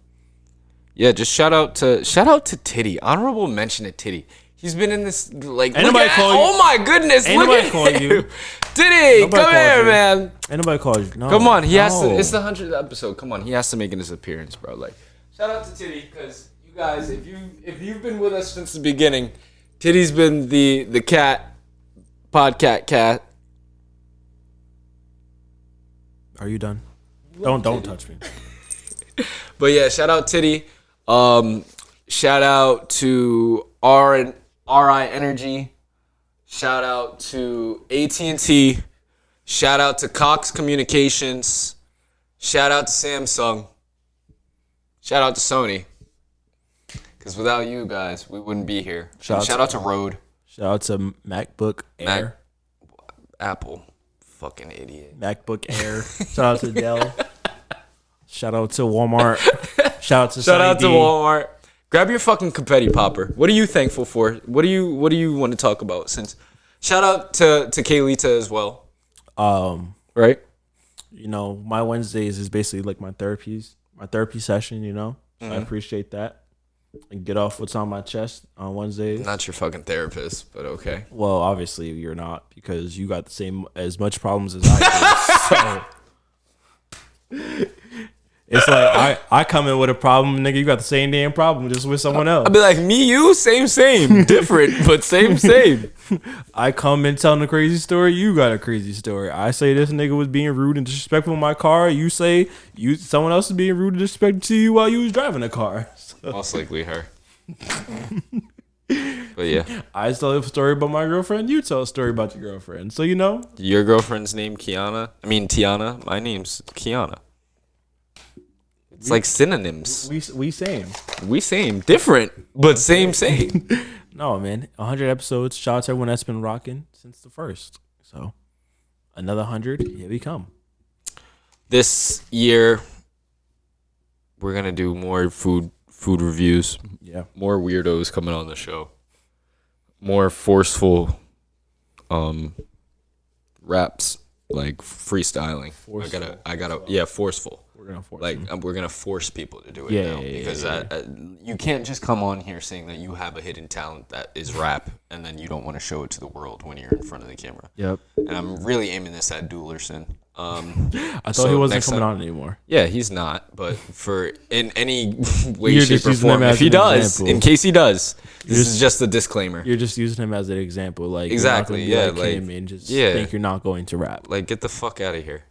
just shout out to Titty. Honorable mention to Titty. He's been in this like. Ain't nobody call you. Oh my goodness! Ain't look nobody at call him. you. Titty, Nobody come here, called you. man. Ain't nobody called you. No. Come on, he has to. No. It's the 100th episode. Come on, he has to make his appearance, bro. Like, shout out to Titty, because you guys, if you've been with us since the beginning, Titty's been the cat, cat. Are you done? Don't touch me. But yeah, shout out Titty. Shout out to RI Energy. Shout out to AT&T. Shout out to Cox Communications. Shout out to Samsung. Shout out to Sony. Because without you guys, we wouldn't be here. Shout out to Rode. Shout out to MacBook Air. Apple. Fucking idiot. MacBook Air. Shout out to Dell. Shout out to Walmart. Shout out to Shout out to Sunny D. Walmart. Grab your fucking confetti popper. What are you thankful for? What do you want to talk about? Since shout out to Kaylita as well. Right? My Wednesdays is basically like my therapy session, So I appreciate that. And get off what's on my chest on Wednesdays. Not your fucking therapist, but okay. Well, obviously you're not, because you got the same as much problems as I do. So it's like I come in with a problem, nigga. You got the same damn problem, just with someone else. I'd be like, me, you, same, different, but same. I come in telling a crazy story. You got a crazy story. I say this nigga was being rude and disrespectful in my car. You say someone else is being rude and disrespectful to you while you was driving the car. So. Most likely her. But yeah, I tell a story about my girlfriend. You tell a story about your girlfriend. So your girlfriend's name Tiana. My name's Kiana. It's like synonyms. We same. We same. Different, but same. No, man. 100 episodes. Shout out to everyone that's been rocking since the first. So, another 100. Here we come. This year, we're going to do more food reviews. Yeah. More weirdos coming on the show. More forceful raps, like freestyling. Forceful. Forceful. We're gonna force people to do it now, because you can't just come on here saying that you have a hidden talent that is rap and then you don't want to show it to the world when you're in front of the camera. Yep. And I'm really aiming this at Doolerson. I thought he wasn't coming on anymore. Yeah, he's not. But in any way, You're shape, just or using him form, as if he an does, example. in case he does, this is just a disclaimer. You're just using him as an example, like Exactly, you're not gonna be yeah, like, him and just yeah. think you're not going to rap. Like, get the fuck out of here.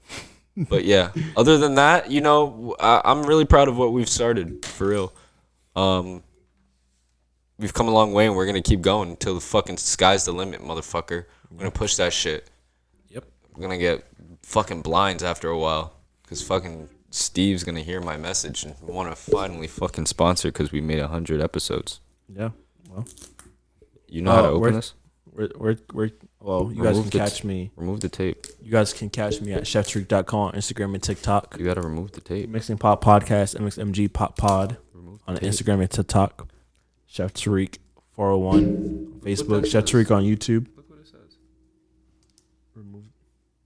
But yeah, other than that, I'm really proud of what we've started, for real. We've come a long way, and we're gonna keep going until the fucking sky's the limit, motherfucker. We're gonna push that shit. Yep. We're gonna get fucking blinds after a while, because fucking Steve's gonna hear my message and want to finally fucking sponsor, because we made 100 episodes. Yeah. Well, you know how to open this? Well, you guys can catch me. Remove the tape. You guys can catch me at cheftrick.com on Instagram and TikTok. You gotta remove the tape. Mixing Pop Podcast, MXMG Pop Pod on Instagram and TikTok. Chef Tariq 401 Facebook. Chef Tariq on YouTube. Look what it says.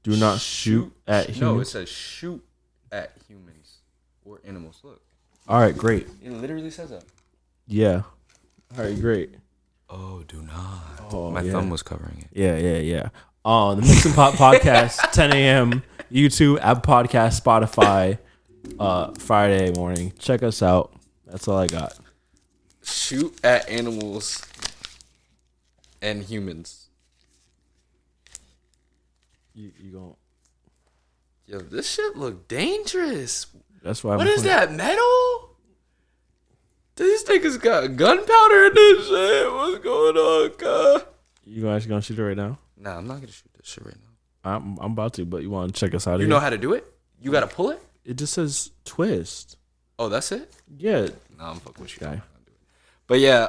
Do not shoot at humans. No, it says shoot at humans or animals. Look. All right, great. It literally says that. Yeah. All right, great. Oh, do not. Oh, My yeah. thumb was covering it. Yeah. The Mix and Pop Podcast, 10 a.m. YouTube, Apple Podcast, Spotify, Friday morning. Check us out. That's all I got. Shoot at animals and humans. You gon' Yo, this shit look dangerous. That's why. What is that, metal? These niggas got gunpowder in this shit. What's going on, cuz? You guys gonna shoot it right now? Nah, I'm not gonna shoot that shit right now. I'm about to, but you want to check us out? You know how to do it? You gotta pull it? It just says twist. Oh, that's it? Yeah. Nah, I'm fucking with you. Guy. But yeah,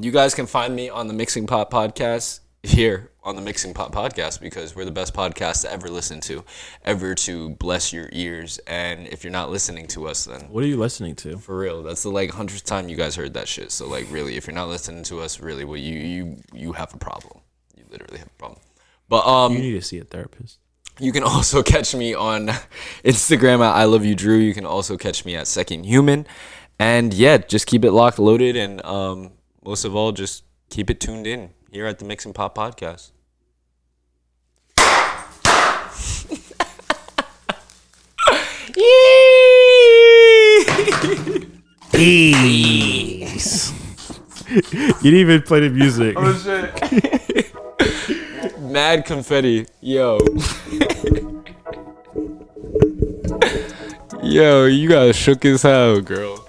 you guys can find me on the Mixing Pot Podcast here on the Mixing Pot Podcast because we're the best podcast to ever listen to, ever to bless your ears. And if you're not listening to us, then What are you listening to? for real, that's the like 100th time you guys heard that shit. So like really, if you're not listening to us, really, well, you have a problem. You literally have a problem. But You need to see a therapist. you can also catch me on Instagram at I Love You Drew. You can also catch me at Second Human. And yeah, just keep it locked, loaded, and most of all, just keep it tuned in here at the Mix and Pop Podcast. Peace. You didn't even play the music. Oh shit. Mad confetti. Yo. Yo, you got shook as hell, girl.